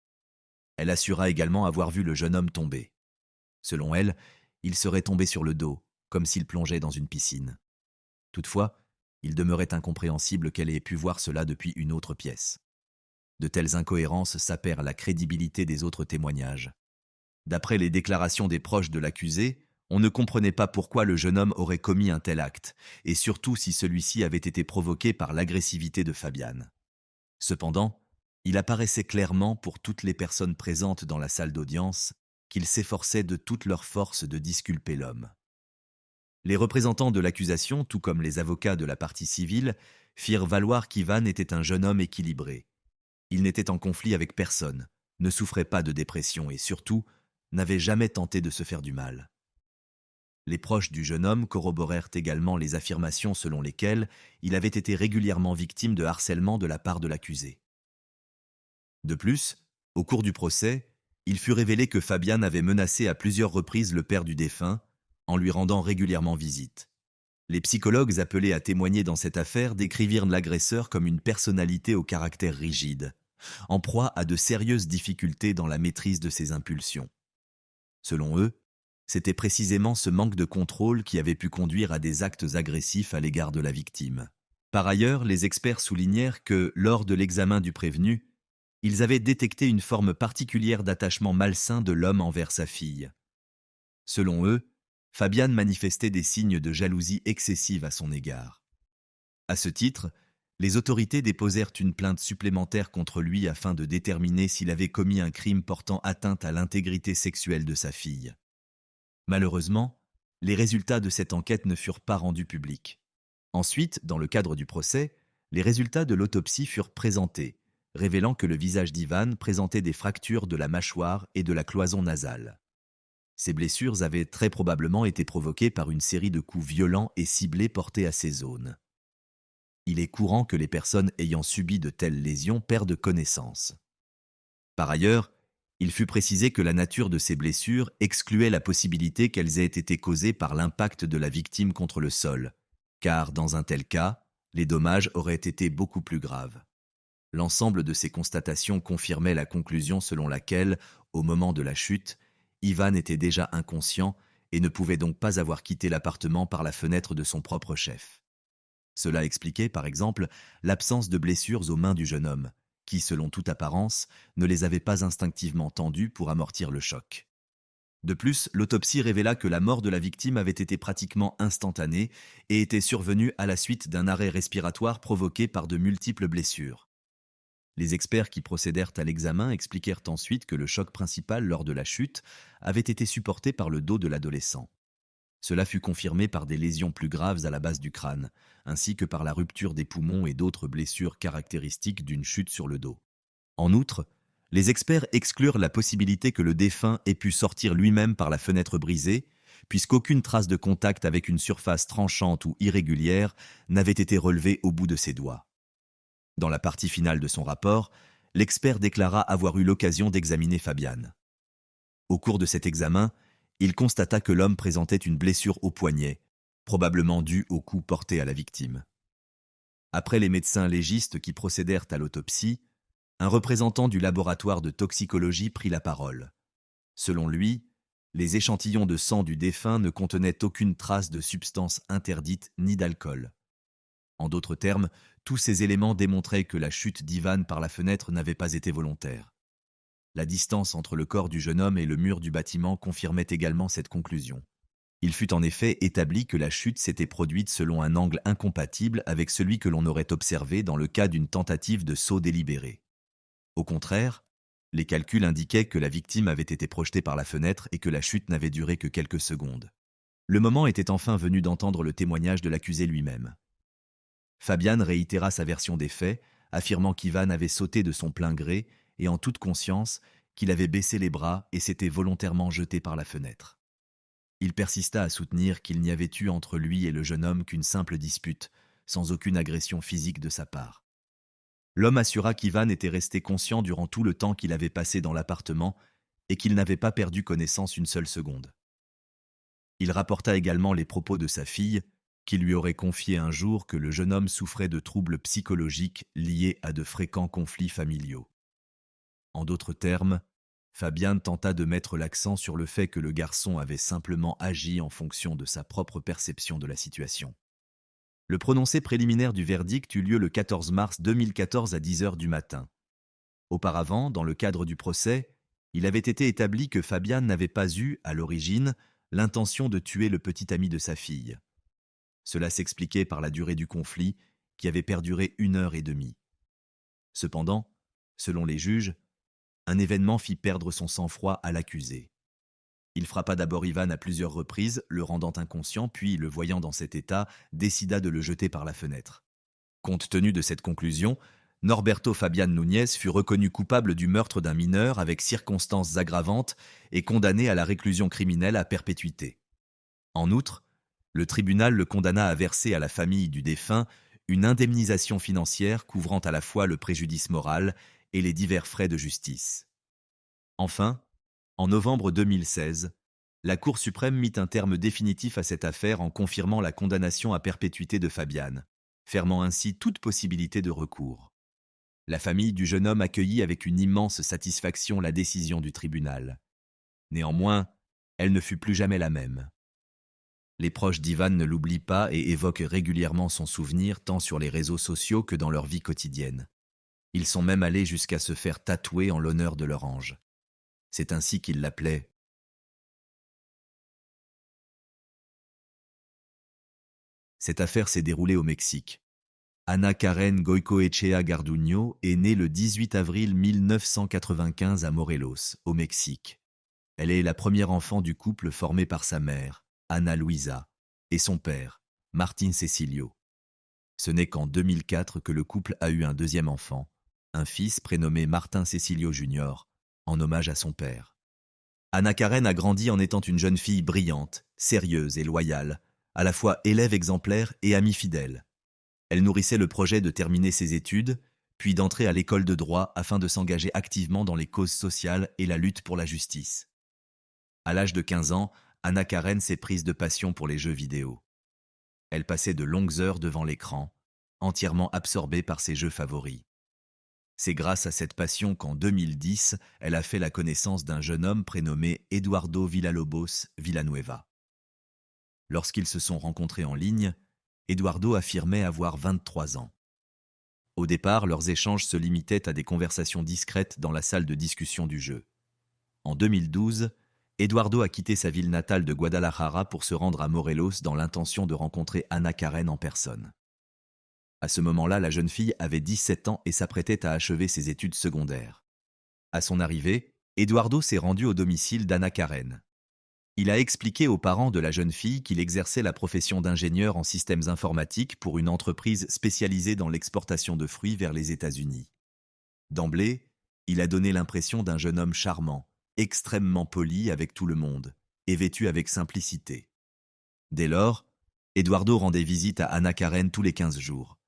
Elle assura également avoir vu le jeune homme tomber. Selon elle, il serait tombé sur le dos, comme s'il plongeait dans une piscine. Toutefois, il demeurait incompréhensible qu'elle ait pu voir cela depuis une autre pièce. De telles incohérences sapèrent la crédibilité des autres témoignages. D'après les déclarations des proches de l'accusé, on ne comprenait pas pourquoi le jeune homme aurait commis un tel acte, et surtout si celui-ci avait été provoqué par l'agressivité de Fabian. Cependant, il apparaissait clairement pour toutes les personnes présentes dans la salle d'audience qu'ils s'efforçaient de toute leur force de disculper l'homme. Les représentants de l'accusation, tout comme les avocats de la partie civile, firent valoir qu'Ivan était un jeune homme équilibré. Il n'était en conflit avec personne, ne souffrait pas de dépression et surtout, n'avait jamais tenté de se faire du mal. Les proches du jeune homme corroborèrent également les affirmations selon lesquelles il avait été régulièrement victime de harcèlement de la part de l'accusé. De plus, au cours du procès, il fut révélé que Fabian avait menacé à plusieurs reprises le père du défunt, en lui rendant régulièrement visite. Les psychologues appelés à témoigner dans cette affaire décrivirent l'agresseur comme une personnalité au caractère rigide, en proie à de sérieuses difficultés dans la maîtrise de ses impulsions. Selon eux, c'était précisément ce manque de contrôle qui avait pu conduire à des actes agressifs à l'égard de la victime. Par ailleurs, les experts soulignèrent que, lors de l'examen du prévenu, ils avaient détecté une forme particulière d'attachement malsain de l'homme envers sa fille. Selon eux, Fabian manifestait des signes de jalousie excessive à son égard. À ce titre, les autorités déposèrent une plainte supplémentaire contre lui afin de déterminer s'il avait commis un crime portant atteinte à l'intégrité sexuelle de sa fille. Malheureusement, les résultats de cette enquête ne furent pas rendus publics. Ensuite, dans le cadre du procès, les résultats de l'autopsie furent présentés, révélant que le visage d'Ivan présentait des fractures de la mâchoire et de la cloison nasale. Ces blessures avaient très probablement été provoquées par une série de coups violents et ciblés portés à ces zones. Il est courant que les personnes ayant subi de telles lésions perdent connaissance. Par ailleurs, il fut précisé que la nature de ces blessures excluait la possibilité qu'elles aient été causées par l'impact de la victime contre le sol, car dans un tel cas, les dommages auraient été beaucoup plus graves. L'ensemble de ces constatations confirmait la conclusion selon laquelle, au moment de la chute, Ivan était déjà inconscient et ne pouvait donc pas avoir quitté l'appartement par la fenêtre de son propre chef. Cela expliquait, par exemple, l'absence de blessures aux mains du jeune homme, qui, selon toute apparence, ne les avait pas instinctivement tendues pour amortir le choc. De plus, l'autopsie révéla que la mort de la victime avait été pratiquement instantanée et était survenue à la suite d'un arrêt respiratoire provoqué par de multiples blessures. Les experts qui procédèrent à l'examen expliquèrent ensuite que le choc principal lors de la chute avait été supporté par le dos de l'adolescent. Cela fut confirmé par des lésions plus graves à la base du crâne, ainsi que par la rupture des poumons et d'autres blessures caractéristiques d'une chute sur le dos. En outre, les experts exclurent la possibilité que le défunt ait pu sortir lui-même par la fenêtre brisée, puisqu'aucune trace de contact avec une surface tranchante ou irrégulière n'avait été relevée au bout de ses doigts. Dans la partie finale de son rapport, l'expert déclara avoir eu l'occasion d'examiner Fabian. Au cours de cet examen, il constata que l'homme présentait une blessure au poignet, probablement due au coup porté à la victime. Après les médecins légistes qui procédèrent à l'autopsie, un représentant du laboratoire de toxicologie prit la parole. Selon lui, les échantillons de sang du défunt ne contenaient aucune trace de substance interdite ni d'alcool. En d'autres termes, tous ces éléments démontraient que la chute d'Ivan par la fenêtre n'avait pas été volontaire. La distance entre le corps du jeune homme et le mur du bâtiment confirmait également cette conclusion. Il fut en effet établi que la chute s'était produite selon un angle incompatible avec celui que l'on aurait observé dans le cas d'une tentative de saut délibéré. Au contraire, les calculs indiquaient que la victime avait été projetée par la fenêtre et que la chute n'avait duré que quelques secondes. Le moment était enfin venu d'entendre le témoignage de l'accusé lui-même. Fabian réitéra sa version des faits, affirmant qu'Ivan avait sauté de son plein gré et en toute conscience qu'il avait baissé les bras et s'était volontairement jeté par la fenêtre. Il persista à soutenir qu'il n'y avait eu entre lui et le jeune homme qu'une simple dispute, sans aucune agression physique de sa part. L'homme assura qu'Ivan était resté conscient durant tout le temps qu'il avait passé dans l'appartement et qu'il n'avait pas perdu connaissance une seule seconde. Il rapporta également les propos de sa fille, qui lui aurait confié un jour que le jeune homme souffrait de troubles psychologiques liés à de fréquents conflits familiaux. En d'autres termes, Fabian tenta de mettre l'accent sur le fait que le garçon avait simplement agi en fonction de sa propre perception de la situation. Le prononcé préliminaire du verdict eut lieu le 14 mars 2014 à 10 heures du matin. Auparavant, dans le cadre du procès, il avait été établi que Fabian n'avait pas eu, à l'origine, l'intention de tuer le petit ami de sa fille. Cela s'expliquait par la durée du conflit, qui avait perduré 1 heure et demie. Cependant, selon les juges, un événement fit perdre son sang-froid à l'accusé. Il frappa d'abord Ivan à plusieurs reprises, le rendant inconscient, puis, le voyant dans cet état, décida de le jeter par la fenêtre. Compte tenu de cette conclusion, Norberto Fabian Núñez fut reconnu coupable du meurtre d'un mineur avec circonstances aggravantes et condamné à la réclusion criminelle à perpétuité. En outre, le tribunal le condamna à verser à la famille du défunt une indemnisation financière couvrant à la fois le préjudice moral et les divers frais de justice. Enfin, en novembre 2016, la Cour suprême mit un terme définitif à cette affaire en confirmant la condamnation à perpétuité de Fabian, fermant ainsi toute possibilité de recours. La famille du jeune homme accueillit avec une immense satisfaction la décision du tribunal. Néanmoins, elle ne fut plus jamais la même. Les proches d'Ivan ne l'oublient pas et évoquent régulièrement son souvenir tant sur les réseaux sociaux que dans leur vie quotidienne. Ils sont même allés jusqu'à se faire tatouer en l'honneur de leur ange. C'est ainsi qu'ils l'appelaient. Cette affaire s'est déroulée au Mexique. Ana Karen Goicoechea Garduño est née le 18 avril 1995 à Morelos, au Mexique. Elle est la première enfant du couple formé par sa mère, Ana Luisa, et son père, Martín Cecilio. Ce n'est qu'en 2004 que le couple a eu un deuxième enfant, un fils prénommé Martín Cecilio Jr., en hommage à son père. Ana Karen a grandi en étant une jeune fille brillante, sérieuse et loyale, à la fois élève exemplaire et amie fidèle. Elle nourrissait le projet de terminer ses études, puis d'entrer à l'école de droit afin de s'engager activement dans les causes sociales et la lutte pour la justice. À l'âge de 15 ans, Ana Karen s'est prise de passion pour les jeux vidéo. Elle passait de longues heures devant l'écran, entièrement absorbée par ses jeux favoris. C'est grâce à cette passion qu'en 2010, elle a fait la connaissance d'un jeune homme prénommé Eduardo Villalobos Villanueva. Lorsqu'ils se sont rencontrés en ligne, Eduardo affirmait avoir 23 ans. Au départ, leurs échanges se limitaient à des conversations discrètes dans la salle de discussion du jeu. En 2012, Eduardo a quitté sa ville natale de Guadalajara pour se rendre à Morelos dans l'intention de rencontrer Ana Karen en personne. À ce moment-là, la jeune fille avait 17 ans et s'apprêtait à achever ses études secondaires. À son arrivée, Eduardo s'est rendu au domicile d'Ana Karen. Il a expliqué aux parents de la jeune fille qu'il exerçait la profession d'ingénieur en systèmes informatiques pour une entreprise spécialisée dans l'exportation de fruits vers les États-Unis. D'emblée, il a donné l'impression d'un jeune homme charmant, extrêmement poli avec tout le monde, et vêtu avec simplicité. Dès lors, Eduardo rendait visite à Ana Karen tous les 15 jours.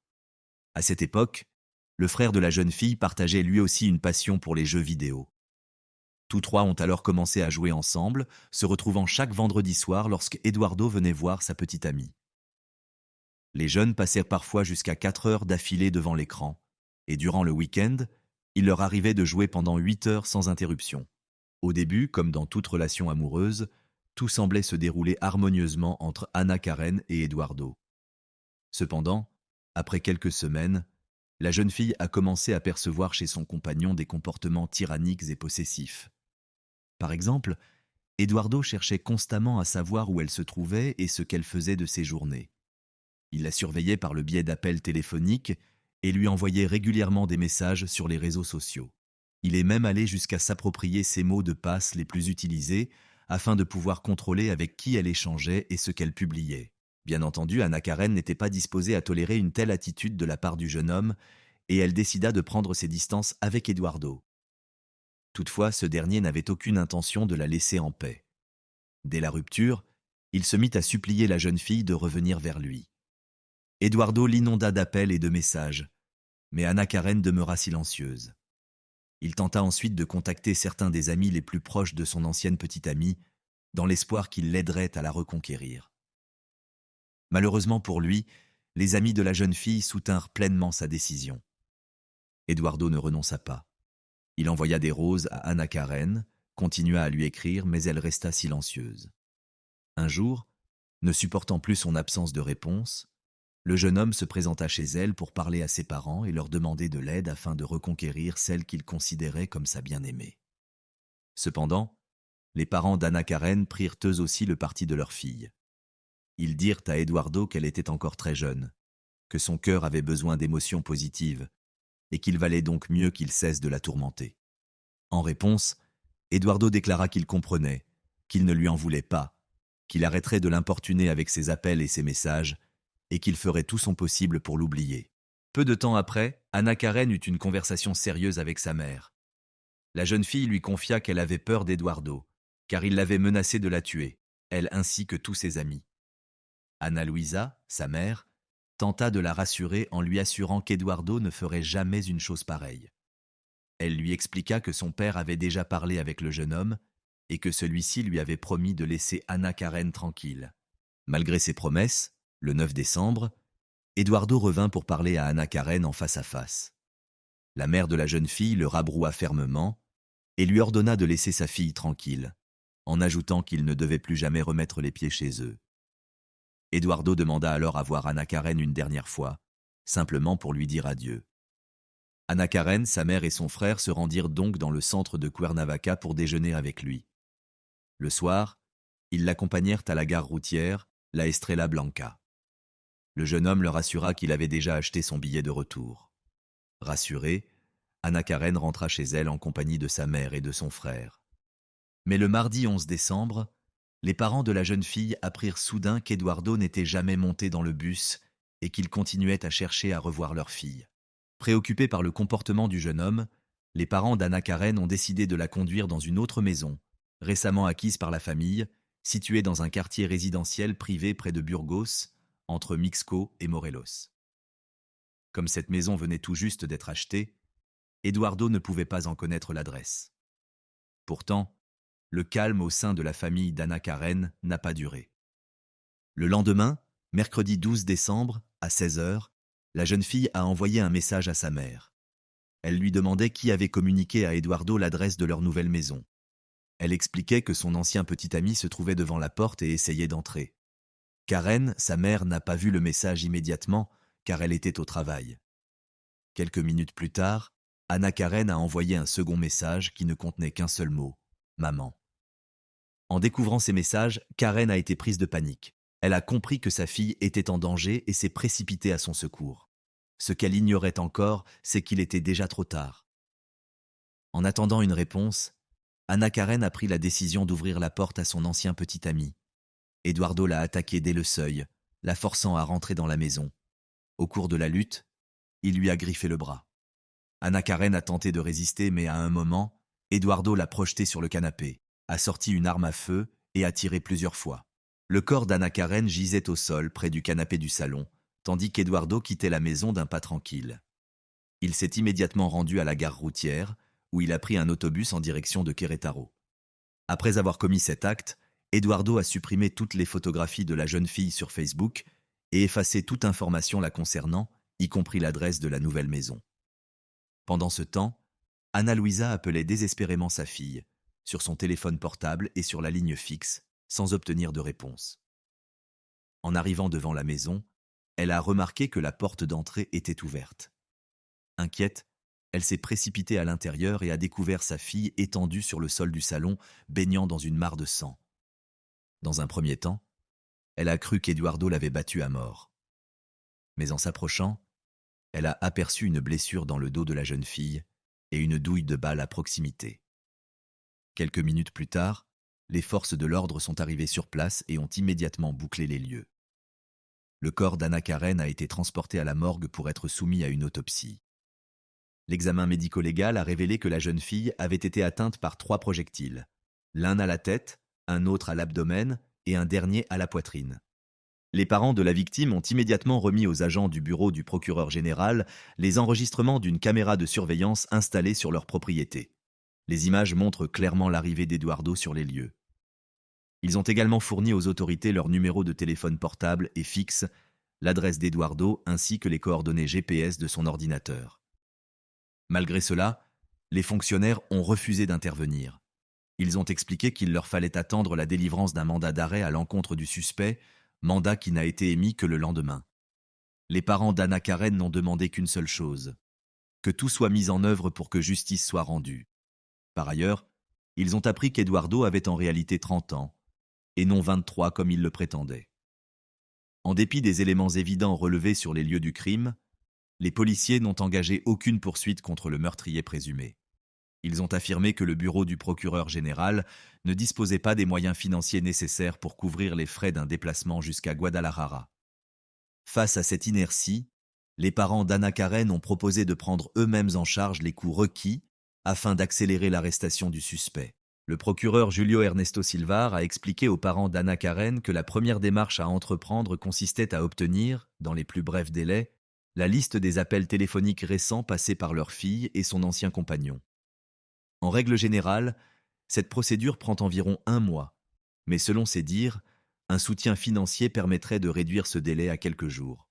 À cette époque, le frère de la jeune fille partageait lui aussi une passion pour les jeux vidéo. Tous trois ont alors commencé à jouer ensemble, se retrouvant chaque vendredi soir lorsque Eduardo venait voir sa petite amie. Les jeunes passèrent parfois jusqu'à 4 heures d'affilée devant l'écran, et durant le week-end, il leur arrivait de jouer pendant 8 heures sans interruption. Au début, comme dans toute relation amoureuse, tout semblait se dérouler harmonieusement entre Ana Karen et Eduardo. Cependant, après quelques semaines, la jeune fille a commencé à percevoir chez son compagnon des comportements tyranniques et possessifs. Par exemple, Eduardo cherchait constamment à savoir où elle se trouvait et ce qu'elle faisait de ses journées. Il la surveillait par le biais d'appels téléphoniques et lui envoyait régulièrement des messages sur les réseaux sociaux. Il est même allé jusqu'à s'approprier ses mots de passe les plus utilisés afin de pouvoir contrôler avec qui elle échangeait et ce qu'elle publiait. Bien entendu, Ana Karen n'était pas disposée à tolérer une telle attitude de la part du jeune homme et elle décida de prendre ses distances avec Eduardo. Toutefois, ce dernier n'avait aucune intention de la laisser en paix. Dès la rupture, il se mit à supplier la jeune fille de revenir vers lui. Eduardo l'inonda d'appels et de messages, mais Ana Karen demeura silencieuse. Il tenta ensuite de contacter certains des amis les plus proches de son ancienne petite amie, dans l'espoir qu'ils l'aideraient à la reconquérir. Malheureusement pour lui, les amis de la jeune fille soutinrent pleinement sa décision. Eduardo ne renonça pas. Il envoya des roses à Ana Karen, continua à lui écrire, mais elle resta silencieuse. Un jour, ne supportant plus son absence de réponse, le jeune homme se présenta chez elle pour parler à ses parents et leur demander de l'aide afin de reconquérir celle qu'il considérait comme sa bien-aimée. Cependant, les parents d'Ana Karen prirent eux aussi le parti de leur fille. Ils dirent à Eduardo qu'elle était encore très jeune, que son cœur avait besoin d'émotions positives, et qu'il valait donc mieux qu'il cesse de la tourmenter. En réponse, Eduardo déclara qu'il comprenait, qu'il ne lui en voulait pas, qu'il arrêterait de l'importuner avec ses appels et ses messages, et qu'il ferait tout son possible pour l'oublier. Peu de temps après, Ana Karen eut une conversation sérieuse avec sa mère. La jeune fille lui confia qu'elle avait peur d'Eduardo, car il l'avait menacée de la tuer, elle ainsi que tous ses amis. Ana Luisa, sa mère, tenta de la rassurer en lui assurant qu'Eduardo ne ferait jamais une chose pareille. Elle lui expliqua que son père avait déjà parlé avec le jeune homme et que celui-ci lui avait promis de laisser Ana Karen tranquille. Malgré ses promesses, le 9 décembre, Eduardo revint pour parler à Ana Karen en face à face. La mère de la jeune fille le rabroua fermement et lui ordonna de laisser sa fille tranquille, en ajoutant qu'il ne devait plus jamais remettre les pieds chez eux. Eduardo demanda alors à voir Ana Karen une dernière fois, simplement pour lui dire adieu. Ana Karen, sa mère et son frère se rendirent donc dans le centre de Cuernavaca pour déjeuner avec lui. Le soir, ils l'accompagnèrent à la gare routière, la Estrella Blanca. Le jeune homme leur assura qu'il avait déjà acheté son billet de retour. Rassurée, Ana Karen rentra chez elle en compagnie de sa mère et de son frère. Mais le mardi 11 décembre, les parents de la jeune fille apprirent soudain qu'Eduardo n'était jamais monté dans le bus et qu'ils continuaient à chercher à revoir leur fille. Préoccupés par le comportement du jeune homme, les parents d'Ana Karen ont décidé de la conduire dans une autre maison, récemment acquise par la famille, située dans un quartier résidentiel privé près de Burgos, entre Mixco et Morelos. Comme cette maison venait tout juste d'être achetée, Eduardo ne pouvait pas en connaître l'adresse. Pourtant, le calme au sein de la famille d'Ana Karen n'a pas duré. Le lendemain, mercredi 12 décembre, à 16 heures, la jeune fille a envoyé un message à sa mère. Elle lui demandait qui avait communiqué à Eduardo l'adresse de leur nouvelle maison. Elle expliquait que son ancien petit ami se trouvait devant la porte et essayait d'entrer. Karen, sa mère, n'a pas vu le message immédiatement car elle était au travail. Quelques minutes plus tard, Anna Karen a envoyé un second message qui ne contenait qu'un seul mot, maman. En découvrant ces messages, Karen a été prise de panique. Elle a compris que sa fille était en danger et s'est précipitée à son secours. Ce qu'elle ignorait encore, c'est qu'il était déjà trop tard. En attendant une réponse, Anna Karen a pris la décision d'ouvrir la porte à son ancien petit ami. Eduardo l'a attaqué dès le seuil, la forçant à rentrer dans la maison. Au cours de la lutte, il lui a griffé le bras. Anna Karen a tenté de résister, mais à un moment, Eduardo l'a projetée sur le canapé, a sorti une arme à feu et a tiré plusieurs fois. Le corps d'Anna Karen gisait au sol près du canapé du salon, tandis qu'Eduardo quittait la maison d'un pas tranquille. Il s'est immédiatement rendu à la gare routière, où il a pris un autobus en direction de Querétaro. Après avoir commis cet acte, Eduardo a supprimé toutes les photographies de la jeune fille sur Facebook et effacé toute information la concernant, y compris l'adresse de la nouvelle maison. Pendant ce temps, Ana Luisa appelait désespérément sa fille, sur son téléphone portable et sur la ligne fixe, sans obtenir de réponse. En arrivant devant la maison, elle a remarqué que la porte d'entrée était ouverte. Inquiète, elle s'est précipitée à l'intérieur et a découvert sa fille étendue sur le sol du salon, baignant dans une mare de sang. Dans un premier temps, elle a cru qu'Eduardo l'avait battue à mort. Mais en s'approchant, elle a aperçu une blessure dans le dos de la jeune fille et une douille de balle à proximité. Quelques minutes plus tard, les forces de l'ordre sont arrivées sur place et ont immédiatement bouclé les lieux. Le corps d'Anna Karen a été transporté à la morgue pour être soumis à une autopsie. L'examen médico-légal a révélé que la jeune fille avait été atteinte par 3 projectiles, l'un à la tête, un autre à l'abdomen et un dernier à la poitrine. Les parents de la victime ont immédiatement remis aux agents du bureau du procureur général les enregistrements d'une caméra de surveillance installée sur leur propriété. Les images montrent clairement l'arrivée d'Eduardo sur les lieux. Ils ont également fourni aux autorités leur numéro de téléphone portable et fixe, l'adresse d'Eduardo ainsi que les coordonnées GPS de son ordinateur. Malgré cela, les fonctionnaires ont refusé d'intervenir. Ils ont expliqué qu'il leur fallait attendre la délivrance d'un mandat d'arrêt à l'encontre du suspect, mandat qui n'a été émis que le lendemain. Les parents d'Anna Karen n'ont demandé qu'une seule chose, que tout soit mis en œuvre pour que justice soit rendue. Par ailleurs, ils ont appris qu'Eduardo avait en réalité 30 ans, et non 23 comme il le prétendait. En dépit des éléments évidents relevés sur les lieux du crime, les policiers n'ont engagé aucune poursuite contre le meurtrier présumé. Ils ont affirmé que le bureau du procureur général ne disposait pas des moyens financiers nécessaires pour couvrir les frais d'un déplacement jusqu'à Guadalajara. Face à cette inertie, les parents d'Anna Karen ont proposé de prendre eux-mêmes en charge les coûts requis afin d'accélérer l'arrestation du suspect. Le procureur Julio Ernesto Silvar a expliqué aux parents d'Anna Karen que la première démarche à entreprendre consistait à obtenir, dans les plus brefs délais, la liste des appels téléphoniques récents passés par leur fille et son ancien compagnon. En règle générale, cette procédure prend environ 1 mois, mais selon ses dires, un soutien financier permettrait de réduire ce délai à quelques jours.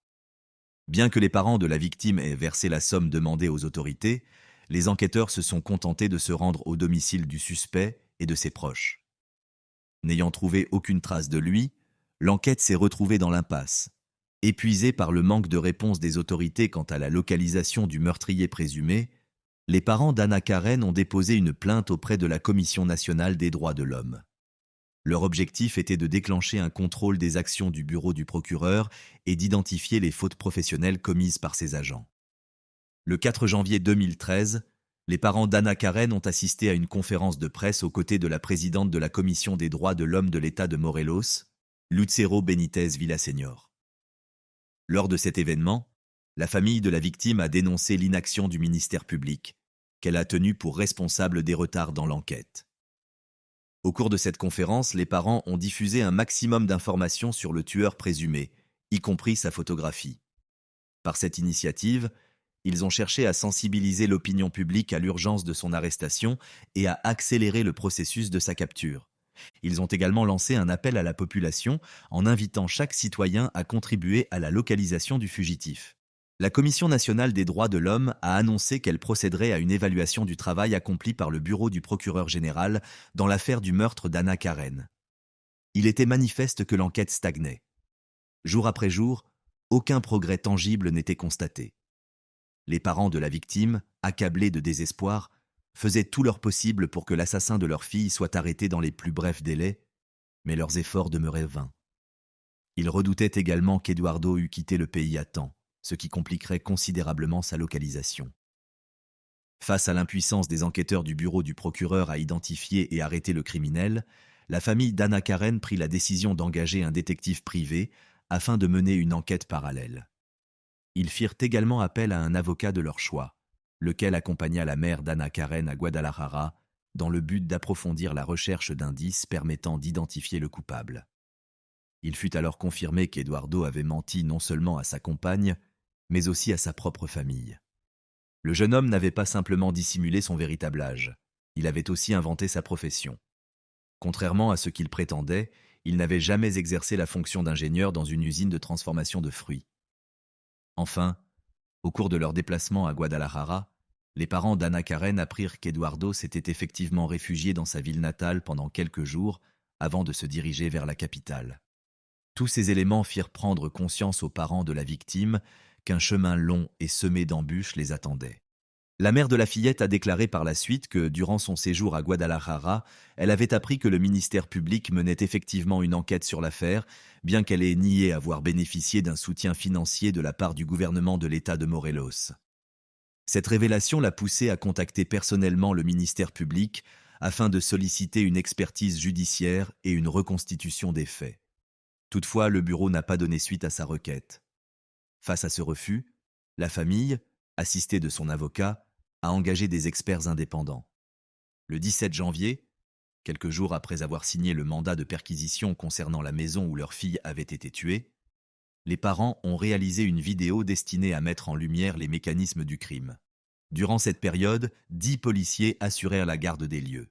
Bien que les parents de la victime aient versé la somme demandée aux autorités, les enquêteurs se sont contentés de se rendre au domicile du suspect et de ses proches. N'ayant trouvé aucune trace de lui, l'enquête s'est retrouvée dans l'impasse. Épuisée par le manque de réponse des autorités quant à la localisation du meurtrier présumé, les parents d'Anna Karen ont déposé une plainte auprès de la Commission nationale des droits de l'homme. Leur objectif était de déclencher un contrôle des actions du bureau du procureur et d'identifier les fautes professionnelles commises par ses agents. Le 4 janvier 2013, les parents d'Anna Karen ont assisté à une conférence de presse aux côtés de la présidente de la Commission des droits de l'homme de l'État de Morelos, Lucero Benítez Villaseñor. Lors de cet événement, la famille de la victime a dénoncé l'inaction du ministère public, qu'elle a tenu pour responsable des retards dans l'enquête. Au cours de cette conférence, les parents ont diffusé un maximum d'informations sur le tueur présumé, y compris sa photographie. Par cette initiative, ils ont cherché à sensibiliser l'opinion publique à l'urgence de son arrestation et à accélérer le processus de sa capture. Ils ont également lancé un appel à la population en invitant chaque citoyen à contribuer à la localisation du fugitif. La Commission nationale des droits de l'homme a annoncé qu'elle procéderait à une évaluation du travail accompli par le bureau du procureur général dans l'affaire du meurtre d'Anna Karen. Il était manifeste que l'enquête stagnait. Jour après jour, aucun progrès tangible n'était constaté. Les parents de la victime, accablés de désespoir, faisaient tout leur possible pour que l'assassin de leur fille soit arrêté dans les plus brefs délais, mais leurs efforts demeuraient vains. Ils redoutaient également qu'Eduardo eût quitté le pays à temps, ce qui compliquerait considérablement sa localisation. Face à l'impuissance des enquêteurs du bureau du procureur à identifier et arrêter le criminel, la famille d'Anna Karen prit la décision d'engager un détective privé afin de mener une enquête parallèle. Ils firent également appel à un avocat de leur choix, lequel accompagna la mère d'Anna Karen à Guadalajara dans le but d'approfondir la recherche d'indices permettant d'identifier le coupable. Il fut alors confirmé qu'Eduardo avait menti non seulement à sa compagne, mais aussi à sa propre famille. Le jeune homme n'avait pas simplement dissimulé son véritable âge, il avait aussi inventé sa profession. Contrairement à ce qu'il prétendait, il n'avait jamais exercé la fonction d'ingénieur dans une usine de transformation de fruits. Enfin, au cours de leur déplacement à Guadalajara, les parents d'Anna Karen apprirent qu'Eduardo s'était effectivement réfugié dans sa ville natale pendant quelques jours avant de se diriger vers la capitale. Tous ces éléments firent prendre conscience aux parents de la victime qu'un chemin long et semé d'embûches les attendait. La mère de la fillette a déclaré par la suite que, durant son séjour à Guadalajara, elle avait appris que le ministère public menait effectivement une enquête sur l'affaire, bien qu'elle ait nié avoir bénéficié d'un soutien financier de la part du gouvernement de l'État de Morelos. Cette révélation l'a poussée à contacter personnellement le ministère public afin de solliciter une expertise judiciaire et une reconstitution des faits. Toutefois, le bureau n'a pas donné suite à sa requête. Face à ce refus, la famille, assistée de son avocat, a engagé des experts indépendants. Le 17 janvier, quelques jours après avoir signé le mandat de perquisition concernant la maison où leur fille avait été tuée, les parents ont réalisé une vidéo destinée à mettre en lumière les mécanismes du crime. Durant cette période, 10 policiers assurèrent la garde des lieux.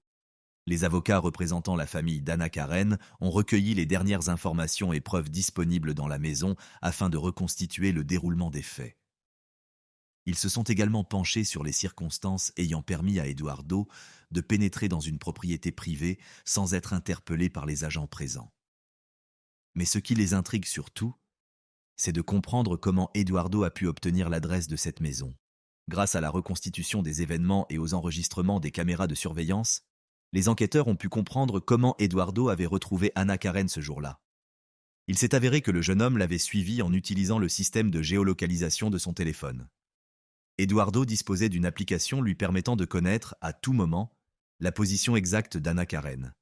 Les avocats représentant la famille d'Anna Karen ont recueilli les dernières informations et preuves disponibles dans la maison afin de reconstituer le déroulement des faits. Ils se sont également penchés sur les circonstances ayant permis à Eduardo de pénétrer dans une propriété privée sans être interpellé par les agents présents. Mais ce qui les intrigue surtout, c'est de comprendre comment Eduardo a pu obtenir l'adresse de cette maison. Grâce à la reconstitution des événements et aux enregistrements des caméras de surveillance, les enquêteurs ont pu comprendre comment Eduardo avait retrouvé Anna Karen ce jour-là. Il s'est avéré que le jeune homme l'avait suivi en utilisant le système de géolocalisation de son téléphone. Eduardo disposait d'une application lui permettant de connaître, à tout moment, la position exacte d'Anna Karen.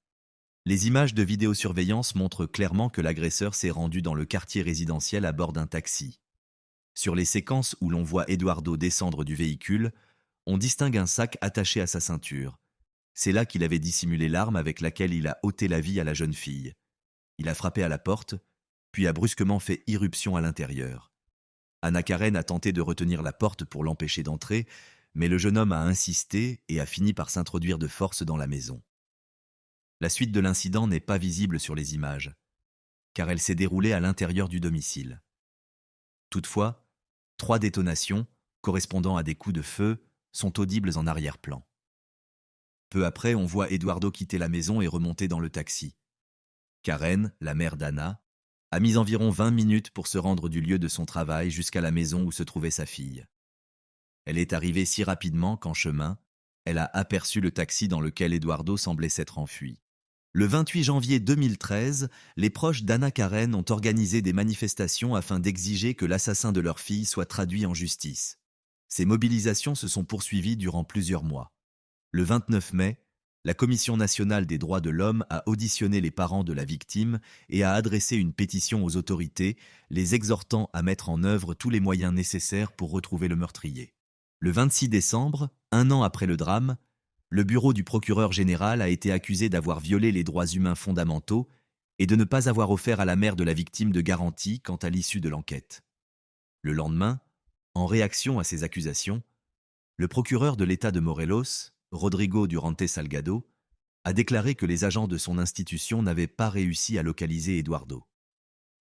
Les images de vidéosurveillance montrent clairement que l'agresseur s'est rendu dans le quartier résidentiel à bord d'un taxi. Sur les séquences où l'on voit Eduardo descendre du véhicule, on distingue un sac attaché à sa ceinture. C'est là qu'il avait dissimulé l'arme avec laquelle il a ôté la vie à la jeune fille. Il a frappé à la porte, puis a brusquement fait irruption à l'intérieur. Anna Karen a tenté de retenir la porte pour l'empêcher d'entrer, mais le jeune homme a insisté et a fini par s'introduire de force dans la maison. La suite de l'incident n'est pas visible sur les images, car elle s'est déroulée à l'intérieur du domicile. Toutefois, 3 détonations, correspondant à des coups de feu, sont audibles en arrière-plan. Peu après, on voit Eduardo quitter la maison et remonter dans le taxi. Karen, la mère d'Anna, a mis environ 20 minutes pour se rendre du lieu de son travail jusqu'à la maison où se trouvait sa fille. Elle est arrivée si rapidement qu'en chemin, elle a aperçu le taxi dans lequel Eduardo semblait s'être enfui. Le 28 janvier 2013, les proches d'Anna Karen ont organisé des manifestations afin d'exiger que l'assassin de leur fille soit traduit en justice. Ces mobilisations se sont poursuivies durant plusieurs mois. Le 29 mai, la Commission nationale des droits de l'homme a auditionné les parents de la victime et a adressé une pétition aux autorités, les exhortant à mettre en œuvre tous les moyens nécessaires pour retrouver le meurtrier. Le 26 décembre, un an après le drame, le bureau du procureur général a été accusé d'avoir violé les droits humains fondamentaux et de ne pas avoir offert à la mère de la victime de garantie quant à l'issue de l'enquête. Le lendemain, en réaction à ces accusations, le procureur de l'État de Morelos, Rodrigo Durante Salgado, a déclaré que les agents de son institution n'avaient pas réussi à localiser Eduardo.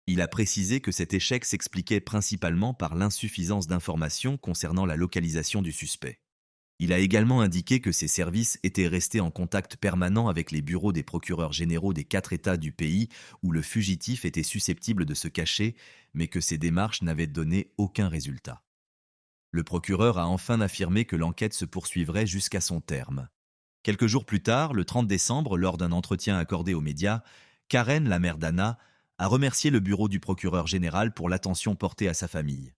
Il a précisé que cet échec s'expliquait principalement par l'insuffisance d'informations concernant la localisation du suspect. Il a également indiqué que ses services étaient restés en contact permanent avec les bureaux des procureurs généraux des 4 États du pays où le fugitif était susceptible de se cacher, mais que ces démarches n'avaient donné aucun résultat. Le procureur a enfin affirmé que l'enquête se poursuivrait jusqu'à son terme. Quelques jours plus tard, le 30 décembre, lors d'un entretien accordé aux médias, Karen, la mère d'Anna, a remercié le bureau du procureur général pour l'attention portée à sa famille.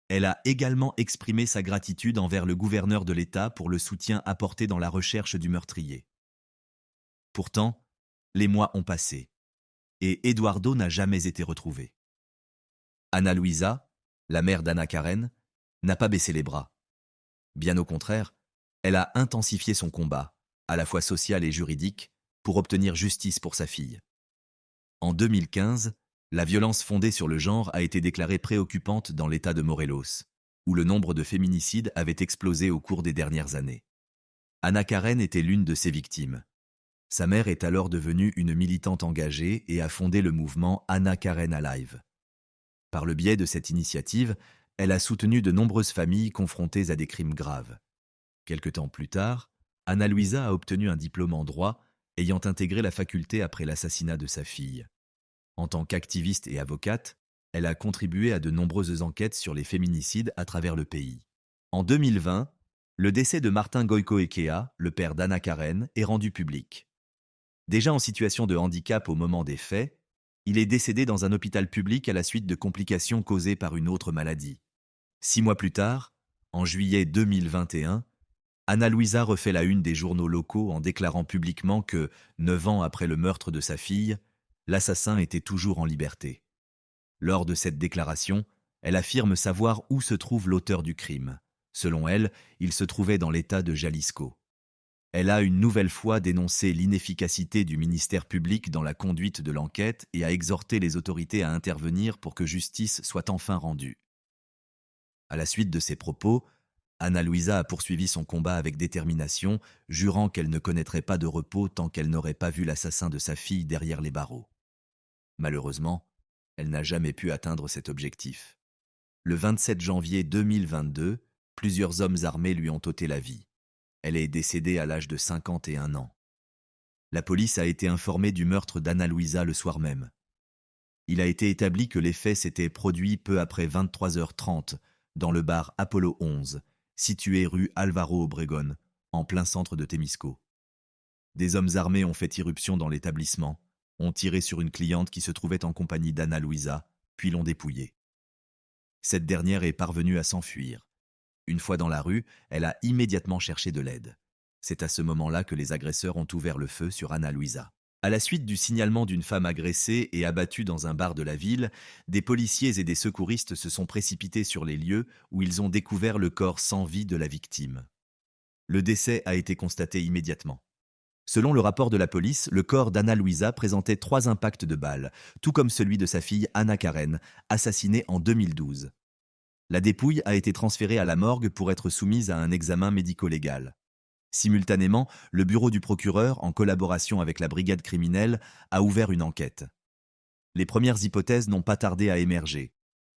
Elle a également exprimé sa gratitude envers le gouverneur de l'État pour le soutien apporté dans la recherche du meurtrier. Pourtant, les mois ont passé, et Eduardo n'a jamais été retrouvé. Ana Luisa, la mère d'Anna Karen, n'a pas baissé les bras. Bien au contraire, elle a intensifié son combat, à la fois social et juridique, pour obtenir justice pour sa fille. En 2015, la violence fondée sur le genre a été déclarée préoccupante dans l'État de Morelos, où le nombre de féminicides avait explosé au cours des dernières années. Anna Karen était l'une de ces victimes. Sa mère est alors devenue une militante engagée et a fondé le mouvement Anna Karen Alive. Par le biais de cette initiative, elle a soutenu de nombreuses familles confrontées à des crimes graves. Quelque temps plus tard, Ana Luisa a obtenu un diplôme en droit, ayant intégré la faculté après l'assassinat de sa fille. En tant qu'activiste et avocate, elle a contribué à de nombreuses enquêtes sur les féminicides à travers le pays. En 2020, le décès de Martin Goicoechea, le père d'Anna Karen, est rendu public. Déjà en situation de handicap au moment des faits, il est décédé dans un hôpital public à la suite de complications causées par une autre maladie. 6 mois plus tard, en juillet 2021, Ana Luisa refait la une des journaux locaux en déclarant publiquement que, 9 ans après le meurtre de sa fille, l'assassin était toujours en liberté. Lors de cette déclaration, elle affirme savoir où se trouve l'auteur du crime. Selon elle, il se trouvait dans l'État de Jalisco. Elle a une nouvelle fois dénoncé l'inefficacité du ministère public dans la conduite de l'enquête et a exhorté les autorités à intervenir pour que justice soit enfin rendue. À la suite de ces propos, Ana Luisa a poursuivi son combat avec détermination, jurant qu'elle ne connaîtrait pas de repos tant qu'elle n'aurait pas vu l'assassin de sa fille derrière les barreaux. Malheureusement, elle n'a jamais pu atteindre cet objectif. Le 27 janvier 2022, plusieurs hommes armés lui ont ôté la vie. Elle est décédée à l'âge de 51 ans. La police a été informée du meurtre d'Ana Luisa le soir même. Il a été établi que les faits s'étaient produits peu après 23h30 dans le bar Apollo 11, situé rue Álvaro Obregón, en plein centre de Temisco. Des hommes armés ont fait irruption dans l'établissement, ont tiré sur une cliente qui se trouvait en compagnie d'Ana Luisa, puis l'ont dépouillée. Cette dernière est parvenue à s'enfuir. Une fois dans la rue, elle a immédiatement cherché de l'aide. C'est à ce moment-là que les agresseurs ont ouvert le feu sur Ana Luisa. À la suite du signalement d'une femme agressée et abattue dans un bar de la ville, des policiers et des secouristes se sont précipités sur les lieux où ils ont découvert le corps sans vie de la victime. Le décès a été constaté immédiatement. Selon le rapport de la police, le corps d'Ana Luisa présentait 3 impacts de balles, tout comme celui de sa fille Anna Karen, assassinée en 2012. La dépouille a été transférée à la morgue pour être soumise à un examen médico-légal. Simultanément, le bureau du procureur, en collaboration avec la brigade criminelle, a ouvert une enquête. Les premières hypothèses n'ont pas tardé à émerger.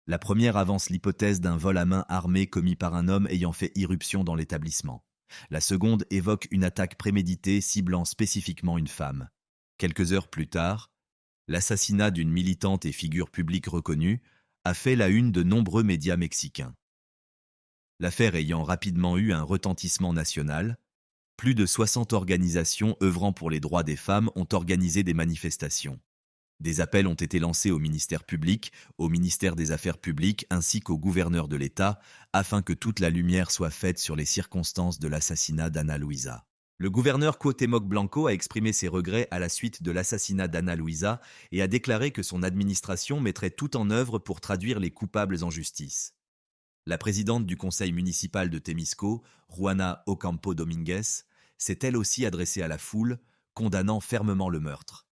La première avance l'hypothèse d'un vol à main armé commis par un homme ayant fait irruption dans l'établissement. La seconde évoque une attaque préméditée ciblant spécifiquement une femme. Quelques heures plus tard, l'assassinat d'une militante et figure publique reconnue a fait la une de nombreux médias mexicains. L'affaire ayant rapidement eu un retentissement national, plus de 60 organisations œuvrant pour les droits des femmes ont organisé des manifestations. Des appels ont été lancés au ministère public, au ministère des Affaires publiques ainsi qu'au gouverneur de l'État afin que toute la lumière soit faite sur les circonstances de l'assassinat d'Ana Luisa. Le gouverneur Cuauhtémoc Blanco a exprimé ses regrets à la suite de l'assassinat d'Ana Luisa et a déclaré que son administration mettrait tout en œuvre pour traduire les coupables en justice. La présidente du conseil municipal de Temisco, Juana Ocampo Dominguez, s'est elle aussi adressée à la foule, condamnant fermement le meurtre.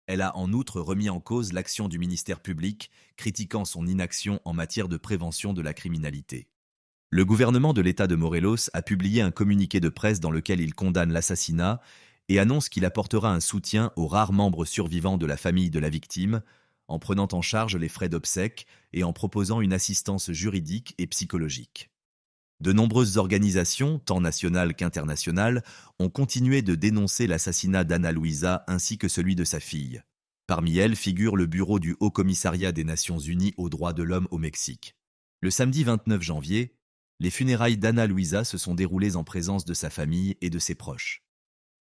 Elle a en outre remis en cause l'action du ministère public, critiquant son inaction en matière de prévention de la criminalité. Le gouvernement de l'État de Morelos a publié un communiqué de presse dans lequel il condamne l'assassinat et annonce qu'il apportera un soutien aux rares membres survivants de la famille de la victime, en prenant en charge les frais d'obsèques et en proposant une assistance juridique et psychologique. De nombreuses organisations, tant nationales qu'internationales, ont continué de dénoncer l'assassinat d'Ana Luisa ainsi que celui de sa fille. Parmi elles figure le bureau du Haut-Commissariat des Nations Unies aux droits de l'homme au Mexique. Le samedi 29 janvier, les funérailles d'Ana Luisa se sont déroulées en présence de sa famille et de ses proches.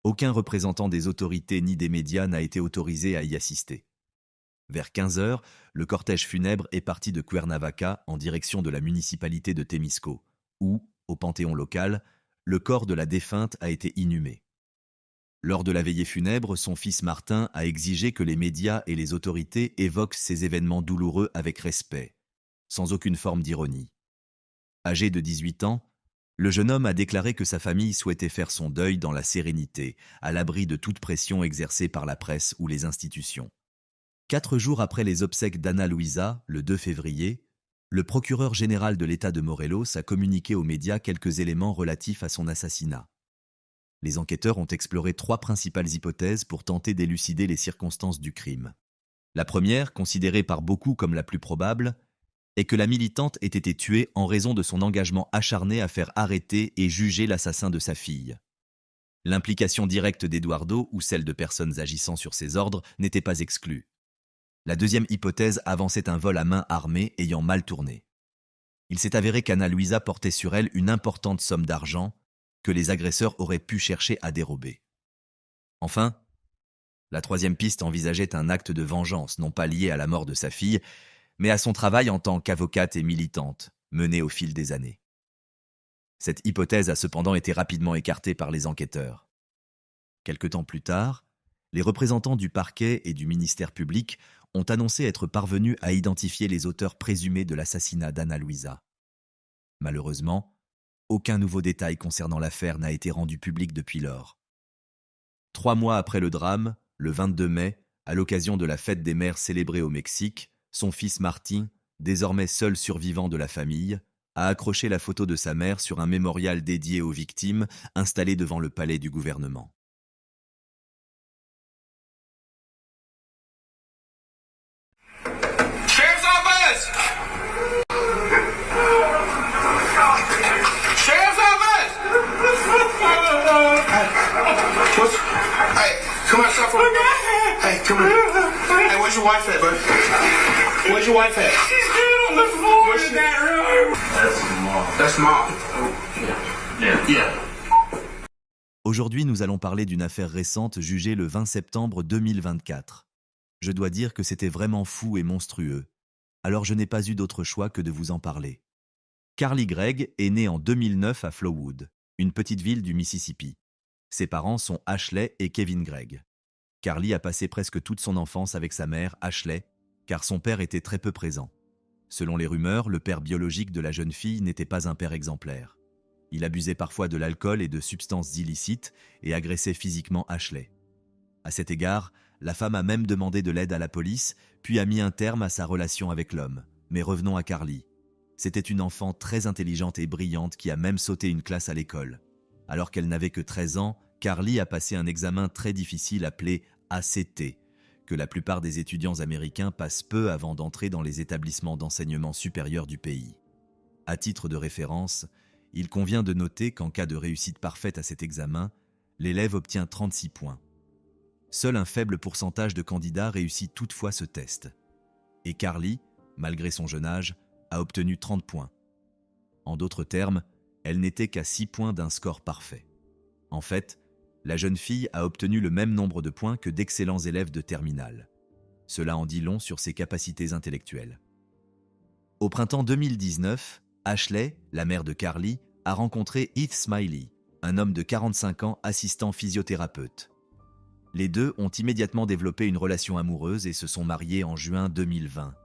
Aucun représentant des autorités ni des médias n'a été autorisé à y assister. Vers 15 heures, le cortège funèbre est parti de Cuernavaca en direction de la municipalité de Temisco, où, au panthéon local, le corps de la défunte a été inhumé. Lors de la veillée funèbre, son fils Martin a exigé que les médias et les autorités évoquent ces événements douloureux avec respect, sans aucune forme d'ironie. Âgé de 18 ans, le jeune homme a déclaré que sa famille souhaitait faire son deuil dans la sérénité, à l'abri de toute pression exercée par la presse ou les institutions. 4 jours après les obsèques d'Ana Luisa, le 2 février, le procureur général de l'État de Morelos a communiqué aux médias quelques éléments relatifs à son assassinat. Les enquêteurs ont exploré 3 principales hypothèses pour tenter d'élucider les circonstances du crime. La première, considérée par beaucoup comme la plus probable, est que la militante ait été tuée en raison de son engagement acharné à faire arrêter et juger l'assassin de sa fille. L'implication directe d'Eduardo ou celle de personnes agissant sur ses ordres n'était pas exclue. La deuxième hypothèse avançait un vol à main armée ayant mal tourné. Il s'est avéré qu'Ana Luisa portait sur elle une importante somme d'argent que les agresseurs auraient pu chercher à dérober. Enfin, la troisième piste envisageait un acte de vengeance non pas lié à la mort de sa fille, mais à son travail en tant qu'avocate et militante, mené au fil des années. Cette hypothèse a cependant été rapidement écartée par les enquêteurs. Quelque temps plus tard, les représentants du parquet et du ministère public ont annoncé être parvenus à identifier les auteurs présumés de l'assassinat d'Ana Luisa. Malheureusement, aucun nouveau détail concernant l'affaire n'a été rendu public depuis lors. 3 mois après le drame, le 22 mai, à l'occasion de la fête des mères célébrée au Mexique, son fils Martin, désormais seul survivant de la famille, a accroché la photo de sa mère sur un mémorial dédié aux victimes installé devant le palais du gouvernement. Come on, stop for me. Hey, come here. Hey, where's your wife at, bud? Where's your wife at? She's dead on the floor in that room. That's mom. Yeah. Aujourd'hui, nous allons parler d'une affaire récente jugée le 20 septembre 2024. Je dois dire que c'était vraiment fou et monstrueux. Alors je n'ai pas eu d'autre choix que de vous en parler. Carly Gregg est née en 2009 à Flowood, une petite ville du Mississippi. Ses parents sont Ashley et Kevin Gregg. Carly a passé presque toute son enfance avec sa mère, Ashley, car son père était très peu présent. Selon les rumeurs, le père biologique de la jeune fille n'était pas un père exemplaire. Il abusait parfois de l'alcool et de substances illicites et agressait physiquement Ashley. À cet égard, la femme a même demandé de l'aide à la police, puis a mis un terme à sa relation avec l'homme. Mais revenons à Carly. C'était une enfant très intelligente et brillante qui a même sauté une classe à l'école. Alors qu'elle n'avait que 13 ans, Carly a passé un examen très difficile appelé ACT, que la plupart des étudiants américains passent peu avant d'entrer dans les établissements d'enseignement supérieur du pays. À titre de référence, il convient de noter qu'en cas de réussite parfaite à cet examen, l'élève obtient 36 points. Seul un faible pourcentage de candidats réussit toutefois ce test. Et Carly, malgré son jeune âge, a obtenu 30 points. En d'autres termes, elle n'était qu'à 6 points d'un score parfait. En fait, la jeune fille a obtenu le même nombre de points que d'excellents élèves de terminale. Cela en dit long sur ses capacités intellectuelles. Au printemps 2019, Ashley, la mère de Carly, a rencontré Heath Smiley, un homme de 45 ans assistant physiothérapeute. Les deux ont immédiatement développé une relation amoureuse et se sont mariés en juin 2020.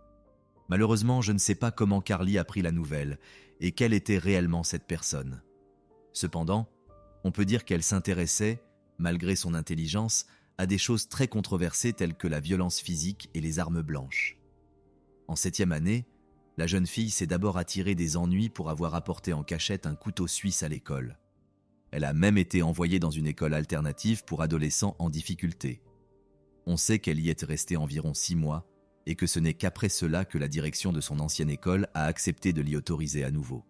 Malheureusement, je ne sais pas comment Carly a pris la nouvelle et quelle était réellement cette personne. Cependant, on peut dire qu'elle s'intéressait, malgré son intelligence, à des choses très controversées telles que la violence physique et les armes blanches. En 7e année, la jeune fille s'est d'abord attirée des ennuis pour avoir apporté en cachette un couteau suisse à l'école. Elle a même été envoyée dans une école alternative pour adolescents en difficulté. On sait qu'elle y est restée environ 6 mois et que ce n'est qu'après cela que la direction de son ancienne école a accepté de l'y autoriser à nouveau.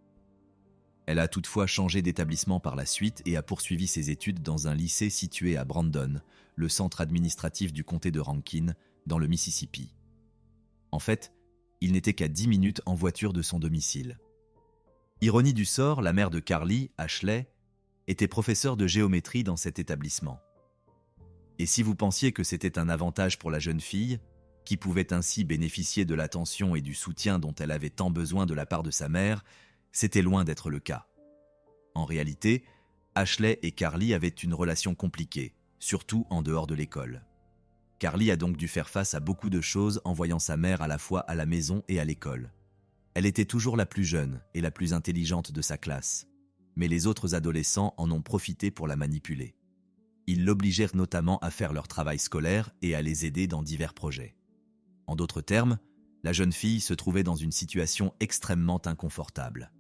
Elle a toutefois changé d'établissement par la suite et a poursuivi ses études dans un lycée situé à Brandon, le centre administratif du comté de Rankin, dans le Mississippi. En fait, il n'était qu'à 10 minutes en voiture de son domicile. Ironie du sort, la mère de Carly, Ashley, était professeure de géométrie dans cet établissement. Et si vous pensiez que c'était un avantage pour la jeune fille, qui pouvait ainsi bénéficier de l'attention et du soutien dont elle avait tant besoin de la part de sa mère, c'était loin d'être le cas. En réalité, Ashley et Carly avaient une relation compliquée, surtout en dehors de l'école. Carly a donc dû faire face à beaucoup de choses en voyant sa mère à la fois à la maison et à l'école. Elle était toujours la plus jeune et la plus intelligente de sa classe, mais les autres adolescents en ont profité pour la manipuler. Ils l'obligèrent notamment à faire leur travail scolaire et à les aider dans divers projets. En d'autres termes, la jeune fille se trouvait dans une situation extrêmement inconfortable.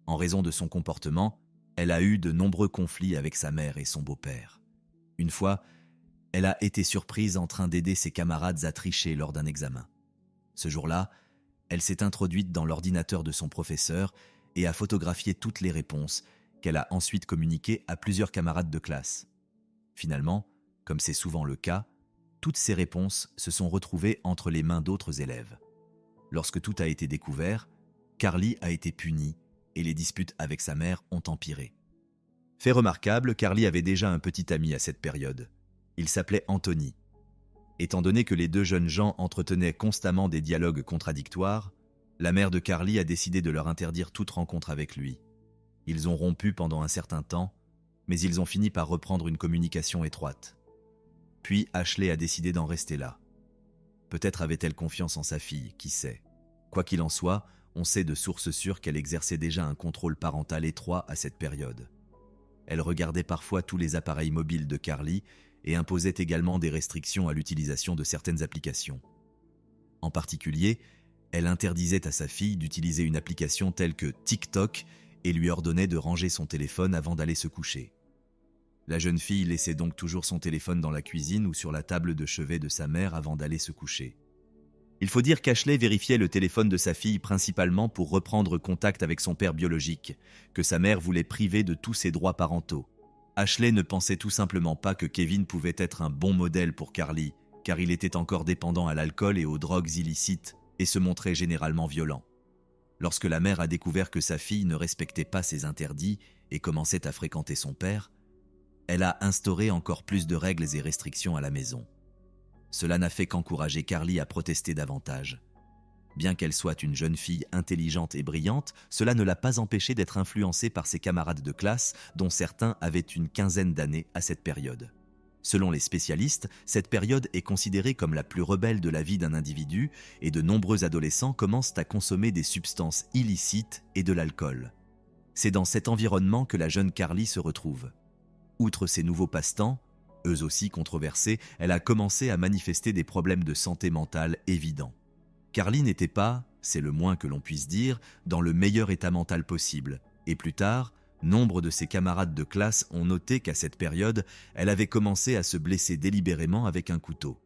En raison de son comportement, elle a eu de nombreux conflits avec sa mère et son beau-père. Une fois, elle a été surprise en train d'aider ses camarades à tricher lors d'un examen. Ce jour-là, elle s'est introduite dans l'ordinateur de son professeur et a photographié toutes les réponses qu'elle a ensuite communiquées à plusieurs camarades de classe. Finalement, comme c'est souvent le cas, toutes ces réponses se sont retrouvées entre les mains d'autres élèves. Lorsque tout a été découvert, Carly a été punie et les disputes avec sa mère ont empiré. Fait remarquable, Carly avait déjà un petit ami à cette période. Il s'appelait Anthony. Étant donné que les deux jeunes gens entretenaient constamment des dialogues contradictoires, la mère de Carly a décidé de leur interdire toute rencontre avec lui. Ils ont rompu pendant un certain temps, mais ils ont fini par reprendre une communication étroite. Puis Ashley a décidé d'en rester là. Peut-être avait-elle confiance en sa fille, qui sait. Quoi qu'il en soit, on sait de sources sûres qu'elle exerçait déjà un contrôle parental étroit à cette période. Elle regardait parfois tous les appareils mobiles de Carly et imposait également des restrictions à l'utilisation de certaines applications. En particulier, elle interdisait à sa fille d'utiliser une application telle que TikTok et lui ordonnait de ranger son téléphone avant d'aller se coucher. La jeune fille laissait donc toujours son téléphone dans la cuisine ou sur la table de chevet de sa mère avant d'aller se coucher. Il faut dire qu'Ashley vérifiait le téléphone de sa fille principalement pour reprendre contact avec son père biologique, que sa mère voulait priver de tous ses droits parentaux. Ashley ne pensait tout simplement pas que Kevin pouvait être un bon modèle pour Carly, car il était encore dépendant à l'alcool et aux drogues illicites et se montrait généralement violent. Lorsque la mère a découvert que sa fille ne respectait pas ses interdits et commençait à fréquenter son père, elle a instauré encore plus de règles et restrictions à la maison. Cela n'a fait qu'encourager Carly à protester davantage. Bien qu'elle soit une jeune fille intelligente et brillante, cela ne l'a pas empêchée d'être influencée par ses camarades de classe, dont certains avaient une quinzaine d'années à cette période. Selon les spécialistes, cette période est considérée comme la plus rebelle de la vie d'un individu et de nombreux adolescents commencent à consommer des substances illicites et de l'alcool. C'est dans cet environnement que la jeune Carly se retrouve. Outre ses nouveaux passe-temps, eux aussi controversés, elle a commencé à manifester des problèmes de santé mentale évidents. Carly n'était pas, c'est le moins que l'on puisse dire, dans le meilleur état mental possible, et plus tard, nombre de ses camarades de classe ont noté qu'à cette période, elle avait commencé à se blesser délibérément avec un couteau.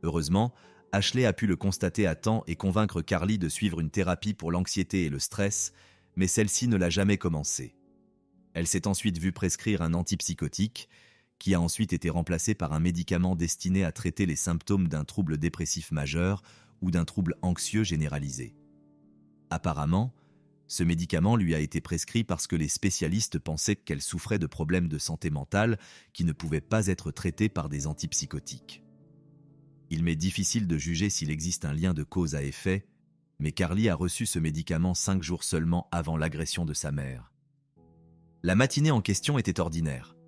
Heureusement, Ashley a pu le constater à temps et convaincre Carly de suivre une thérapie pour l'anxiété et le stress, mais celle-ci ne l'a jamais commencé. Elle s'est ensuite vue prescrire un antipsychotique, qui a ensuite été remplacé par un médicament destiné à traiter les symptômes d'un trouble dépressif majeur ou d'un trouble anxieux généralisé. Apparemment, ce médicament lui a été prescrit parce que les spécialistes pensaient qu'elle souffrait de problèmes de santé mentale qui ne pouvaient pas être traités par des antipsychotiques. Il m'est difficile de juger s'il existe un lien de cause à effet, mais Carly a reçu ce médicament 5 jours seulement avant l'agression de sa mère. La matinée en question était ordinaire.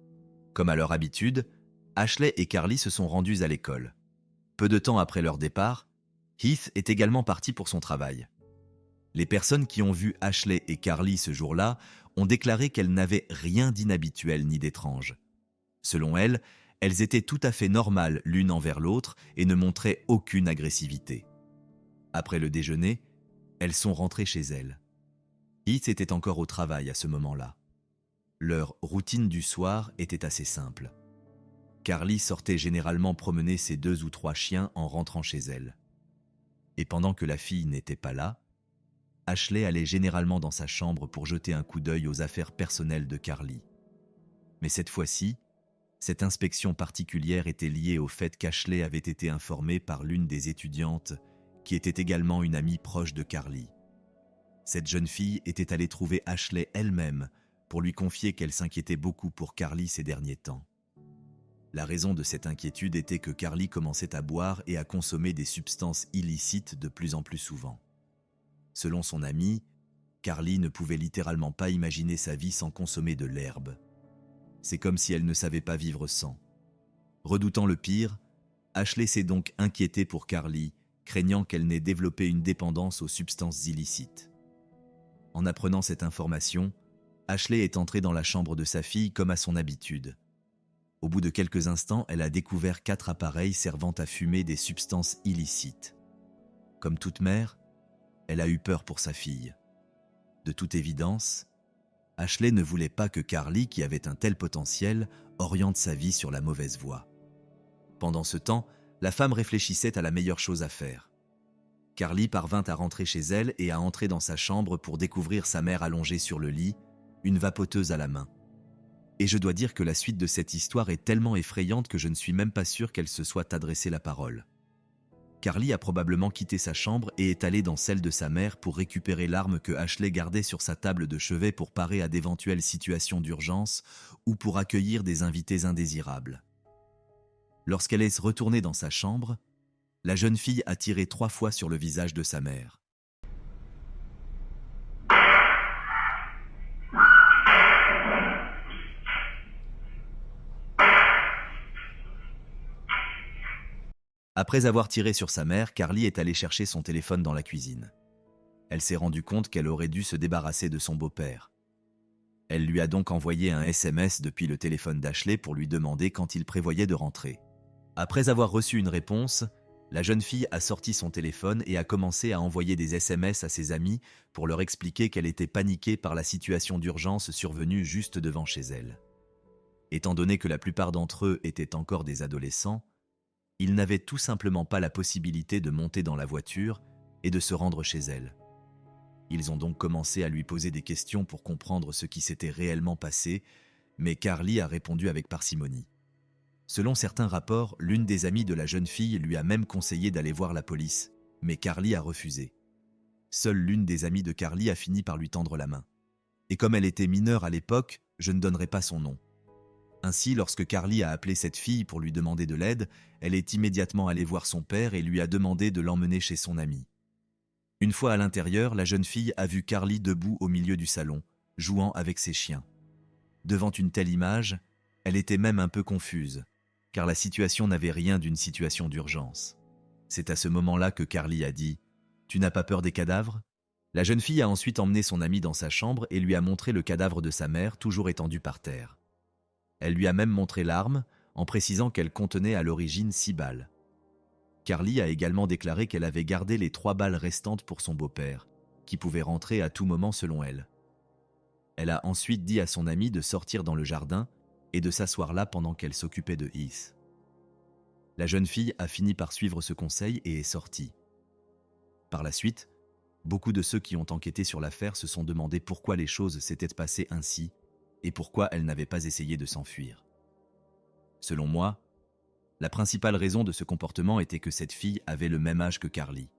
Comme à leur habitude, Ashley et Carly se sont rendus à l'école. Peu de temps après leur départ, Heath est également parti pour son travail. Les personnes qui ont vu Ashley et Carly ce jour-là ont déclaré qu'elles n'avaient rien d'inhabituel ni d'étrange. Selon elles, elles étaient tout à fait normales l'une envers l'autre et ne montraient aucune agressivité. Après le déjeuner, elles sont rentrées chez elles. Heath était encore au travail à ce moment-là. Leur routine du soir était assez simple. Carly sortait généralement promener ses 2 ou 3 chiens en rentrant chez elle. Et pendant que la fille n'était pas là, Ashley allait généralement dans sa chambre pour jeter un coup d'œil aux affaires personnelles de Carly. Mais cette fois-ci, cette inspection particulière était liée au fait qu'Ashley avait été informée par l'une des étudiantes, qui était également une amie proche de Carly. Cette jeune fille était allée trouver Ashley elle-même pour lui confier qu'elle s'inquiétait beaucoup pour Carly ces derniers temps. La raison de cette inquiétude était que Carly commençait à boire et à consommer des substances illicites de plus en plus souvent. Selon son amie, Carly ne pouvait littéralement pas imaginer sa vie sans consommer de l'herbe. C'est comme si elle ne savait pas vivre sans. Redoutant le pire, Ashley s'est donc inquiétée pour Carly, craignant qu'elle n'ait développé une dépendance aux substances illicites. En apprenant cette information, Ashley est entrée dans la chambre de sa fille comme à son habitude. Au bout de quelques instants, elle a découvert 4 appareils servant à fumer des substances illicites. Comme toute mère, elle a eu peur pour sa fille. De toute évidence, Ashley ne voulait pas que Carly, qui avait un tel potentiel, oriente sa vie sur la mauvaise voie. Pendant ce temps, la femme réfléchissait à la meilleure chose à faire. Carly parvint à rentrer chez elle et à entrer dans sa chambre pour découvrir sa mère allongée sur le lit, une vapoteuse à la main. Et je dois dire que la suite de cette histoire est tellement effrayante que je ne suis même pas sûr qu'elle se soit adressée la parole. Carly a probablement quitté sa chambre et est allée dans celle de sa mère pour récupérer l'arme que Ashley gardait sur sa table de chevet pour parer à d'éventuelles situations d'urgence ou pour accueillir des invités indésirables. Lorsqu'elle est retournée dans sa chambre, la jeune fille a tiré 3 fois sur le visage de sa mère. Après avoir tiré sur sa mère, Carly est allée chercher son téléphone dans la cuisine. Elle s'est rendue compte qu'elle aurait dû se débarrasser de son beau-père. Elle lui a donc envoyé un SMS depuis le téléphone d'Ashley pour lui demander quand il prévoyait de rentrer. Après avoir reçu une réponse, la jeune fille a sorti son téléphone et a commencé à envoyer des SMS à ses amis pour leur expliquer qu'elle était paniquée par la situation d'urgence survenue juste devant chez elle. Étant donné que la plupart d'entre eux étaient encore des adolescents, ils n'avaient tout simplement pas la possibilité de monter dans la voiture et de se rendre chez elle. Ils ont donc commencé à lui poser des questions pour comprendre ce qui s'était réellement passé, mais Carly a répondu avec parcimonie. Selon certains rapports, l'une des amies de la jeune fille lui a même conseillé d'aller voir la police, mais Carly a refusé. Seule l'une des amies de Carly a fini par lui tendre la main. Et comme elle était mineure à l'époque, je ne donnerai pas son nom. Ainsi, lorsque Carly a appelé cette fille pour lui demander de l'aide, elle est immédiatement allée voir son père et lui a demandé de l'emmener chez son ami. Une fois à l'intérieur, la jeune fille a vu Carly debout au milieu du salon, jouant avec ses chiens. Devant une telle image, elle était même un peu confuse, car la situation n'avait rien d'une situation d'urgence. C'est à ce moment-là que Carly a dit « Tu n'as pas peur des cadavres ?» La jeune fille a ensuite emmené son ami dans sa chambre et lui a montré le cadavre de sa mère toujours étendu par terre. Elle lui a même montré l'arme, en précisant qu'elle contenait à l'origine 6 balles. Carly a également déclaré qu'elle avait gardé les 3 balles restantes pour son beau-père, qui pouvait rentrer à tout moment selon elle. Elle a ensuite dit à son ami de sortir dans le jardin et de s'asseoir là pendant qu'elle s'occupait de Heath. La jeune fille a fini par suivre ce conseil et est sortie. Par la suite, beaucoup de ceux qui ont enquêté sur l'affaire se sont demandé pourquoi les choses s'étaient passées ainsi et pourquoi elle n'avait pas essayé de s'enfuir. Selon moi, la principale raison de ce comportement était que cette fille avait le même âge que Carly.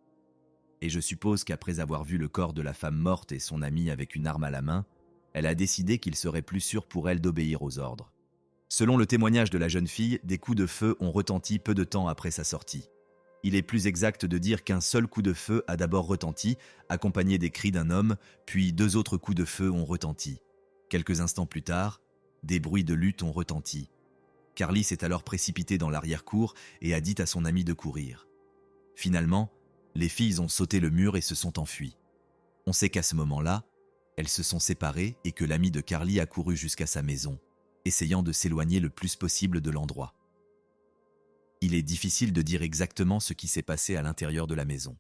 Et je suppose qu'après avoir vu le corps de la femme morte et son amie avec une arme à la main, elle a décidé qu'il serait plus sûr pour elle d'obéir aux ordres. Selon le témoignage de la jeune fille, des coups de feu ont retenti peu de temps après sa sortie. Il est plus exact de dire qu'un seul coup de feu a d'abord retenti, accompagné des cris d'un homme, puis 2 autres coups de feu ont retenti. Quelques instants plus tard, des bruits de lutte ont retenti. Carly s'est alors précipitée dans l'arrière-cour et a dit à son ami de courir. Finalement, les filles ont sauté le mur et se sont enfuies. On sait qu'à ce moment-là, elles se sont séparées et que l'ami de Carly a couru jusqu'à sa maison, essayant de s'éloigner le plus possible de l'endroit. Il est difficile de dire exactement ce qui s'est passé à l'intérieur de la maison.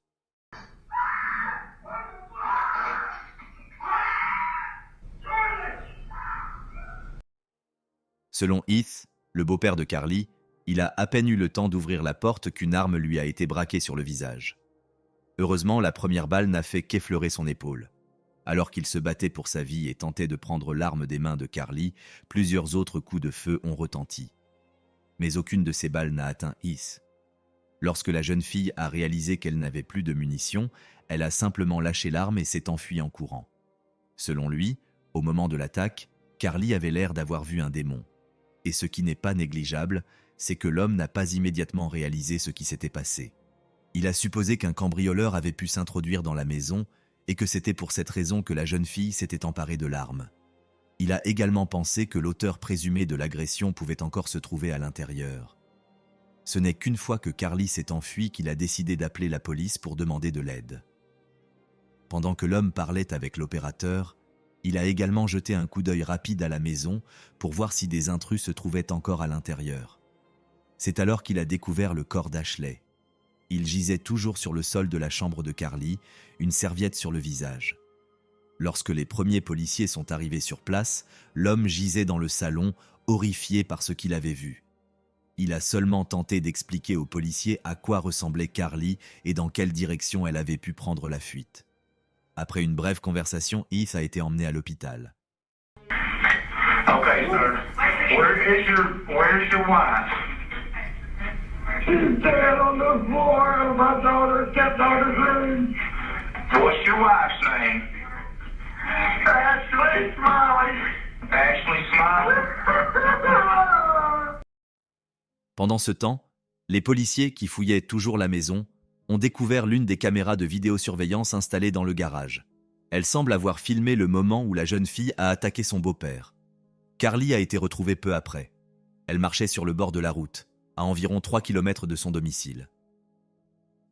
Selon Heath, le beau-père de Carly, il a à peine eu le temps d'ouvrir la porte qu'une arme lui a été braquée sur le visage. Heureusement, la première balle n'a fait qu'effleurer son épaule. Alors qu'il se battait pour sa vie et tentait de prendre l'arme des mains de Carly, plusieurs autres coups de feu ont retenti. Mais aucune de ces balles n'a atteint Heath. Lorsque la jeune fille a réalisé qu'elle n'avait plus de munitions, elle a simplement lâché l'arme et s'est enfuie en courant. Selon lui, au moment de l'attaque, Carly avait l'air d'avoir vu un démon. Et ce qui n'est pas négligeable, c'est que l'homme n'a pas immédiatement réalisé ce qui s'était passé. Il a supposé qu'un cambrioleur avait pu s'introduire dans la maison et que c'était pour cette raison que la jeune fille s'était emparée de l'arme. Il a également pensé que l'auteur présumé de l'agression pouvait encore se trouver à l'intérieur. Ce n'est qu'une fois que Carly s'est enfuie qu'il a décidé d'appeler la police pour demander de l'aide. Pendant que l'homme parlait avec l'opérateur, il a également jeté un coup d'œil rapide à la maison pour voir si des intrus se trouvaient encore à l'intérieur. C'est alors qu'il a découvert le corps d'Ashley. Il gisait toujours sur le sol de la chambre de Carly, une serviette sur le visage. Lorsque les premiers policiers sont arrivés sur place, l'homme gisait dans le salon, horrifié par ce qu'il avait vu. Il a seulement tenté d'expliquer aux policiers à quoi ressemblait Carly et dans quelle direction elle avait pu prendre la fuite. Après une brève conversation, Heath a été emmené à l'hôpital. Okay, sir. Where's your wife? She's dead on the floor of my stepdaughter's room. What's your wife's name? Ashley Smiley. Ashley Smiley. Pendant ce temps, les policiers qui fouillaient toujours la maison ont découvert l'une des caméras de vidéosurveillance installées dans le garage. Elle semble avoir filmé le moment où la jeune fille a attaqué son beau-père. Carly a été retrouvée peu après. Elle marchait sur le bord de la route, à environ 3 km de son domicile.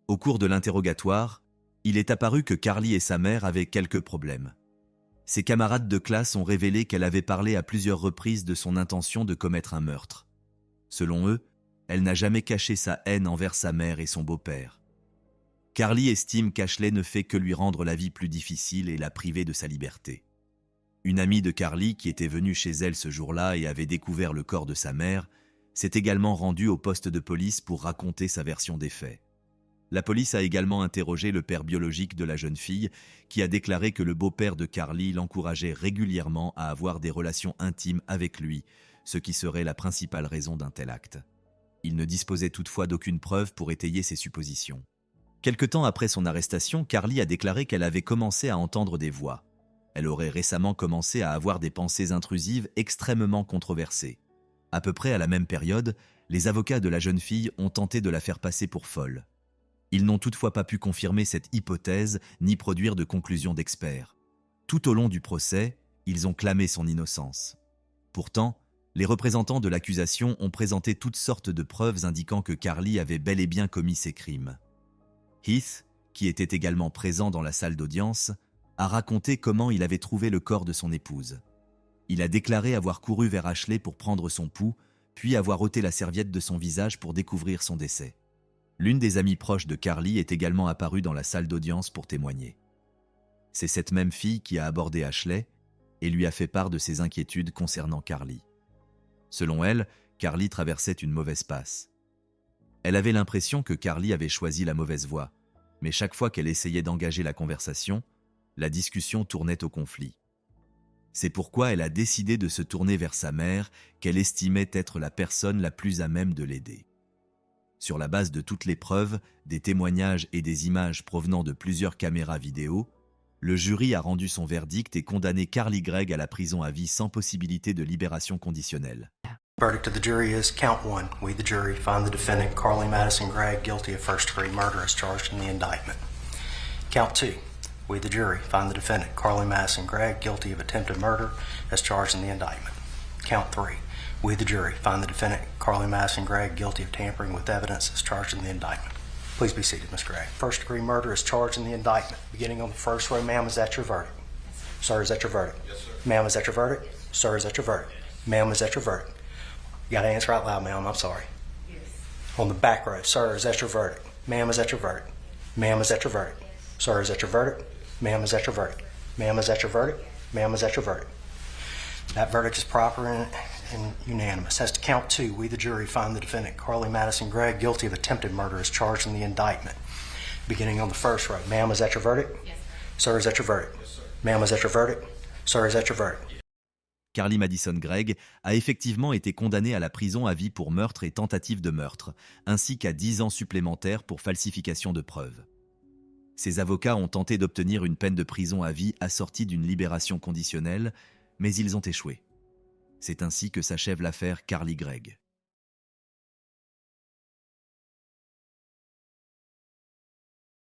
Au cours de l'interrogatoire, il est apparu que Carly et sa mère avaient quelques problèmes. Ses camarades de classe ont révélé qu'elle avait parlé à plusieurs reprises de son intention de commettre un meurtre. Selon eux, elle n'a jamais caché sa haine envers sa mère et son beau-père. Carly estime qu'Ashley ne fait que lui rendre la vie plus difficile et la priver de sa liberté. Une amie de Carly qui était venue chez elle ce jour-là et avait découvert le corps de sa mère s'est également rendue au poste de police pour raconter sa version des faits. La police a également interrogé le père biologique de la jeune fille qui a déclaré que le beau-père de Carly l'encourageait régulièrement à avoir des relations intimes avec lui, ce qui serait la principale raison d'un tel acte. Il ne disposait toutefois d'aucune preuve pour étayer ses suppositions. Quelque temps après son arrestation, Carly a déclaré qu'elle avait commencé à entendre des voix. Elle aurait récemment commencé à avoir des pensées intrusives extrêmement controversées. À peu près à la même période, les avocats de la jeune fille ont tenté de la faire passer pour folle. Ils n'ont toutefois pas pu confirmer cette hypothèse ni produire de conclusions d'experts. Tout au long du procès, ils ont clamé son innocence. Pourtant, les représentants de l'accusation ont présenté toutes sortes de preuves indiquant que Carly avait bel et bien commis ces crimes. Heath, qui était également présent dans la salle d'audience, a raconté comment il avait trouvé le corps de son épouse. Il a déclaré avoir couru vers Ashley pour prendre son pouls, puis avoir ôté la serviette de son visage pour découvrir son décès. L'une des amies proches de Carly est également apparue dans la salle d'audience pour témoigner. C'est cette même fille qui a abordé Ashley et lui a fait part de ses inquiétudes concernant Carly. Selon elle, Carly traversait une mauvaise passe. Elle avait l'impression que Carly avait choisi la mauvaise voie, mais chaque fois qu'elle essayait d'engager la conversation, la discussion tournait au conflit. C'est pourquoi elle a décidé de se tourner vers sa mère, qu'elle estimait être la personne la plus à même de l'aider. Sur la base de toutes les preuves, des témoignages et des images provenant de plusieurs caméras vidéo, le jury a rendu son verdict et condamné Carly Gregg à la prison à vie sans possibilité de libération conditionnelle. Verdict of the jury is count 1. We, the jury, find the defendant, Carly Madison Gregg, guilty of first-degree murder as charged in the indictment. Count 2. We, the jury, find the defendant, Carly Madison Gregg, guilty of attempted murder as charged in the indictment. Count 3. We, the jury, find the defendant, Carly Madison Gregg, guilty of tampering with evidence as charged in the indictment. Please be seated, Ms. Gregg. First-degree murder is charged in the indictment. Beginning on the first row, ma'am, is that your verdict? Sir, is that your verdict? Yes, sir. Ma'am, is that your verdict? Sir, is that your verdict? Ma'am, is that your verdict? You gotta answer out loud, ma'am. I'm sorry. Yes. On the back row, sir, is that your verdict? Ma'am, is that your verdict? Ma'am, is that your verdict? Sir, is that your verdict? Ma'am, is that your verdict? Ma'am, is that your verdict? Ma'am, is that your verdict? That verdict is proper and unanimous. As to count 2, we, the jury, find the defendant, Carly Madison Gregg, guilty of attempted murder as charged in the indictment. Beginning on the first row. Ma'am, is that your verdict? Yes, Sir, is that your verdict? Yes, sir. Ma'am, is that your verdict? Sir, is that your verdict? Carly Madison Gregg a effectivement été condamnée à la prison à vie pour meurtre et tentative de meurtre, ainsi qu'à 10 ans supplémentaires pour falsification de preuves. Ses avocats ont tenté d'obtenir une peine de prison à vie assortie d'une libération conditionnelle, mais ils ont échoué. C'est ainsi que s'achève l'affaire Carly Gregg.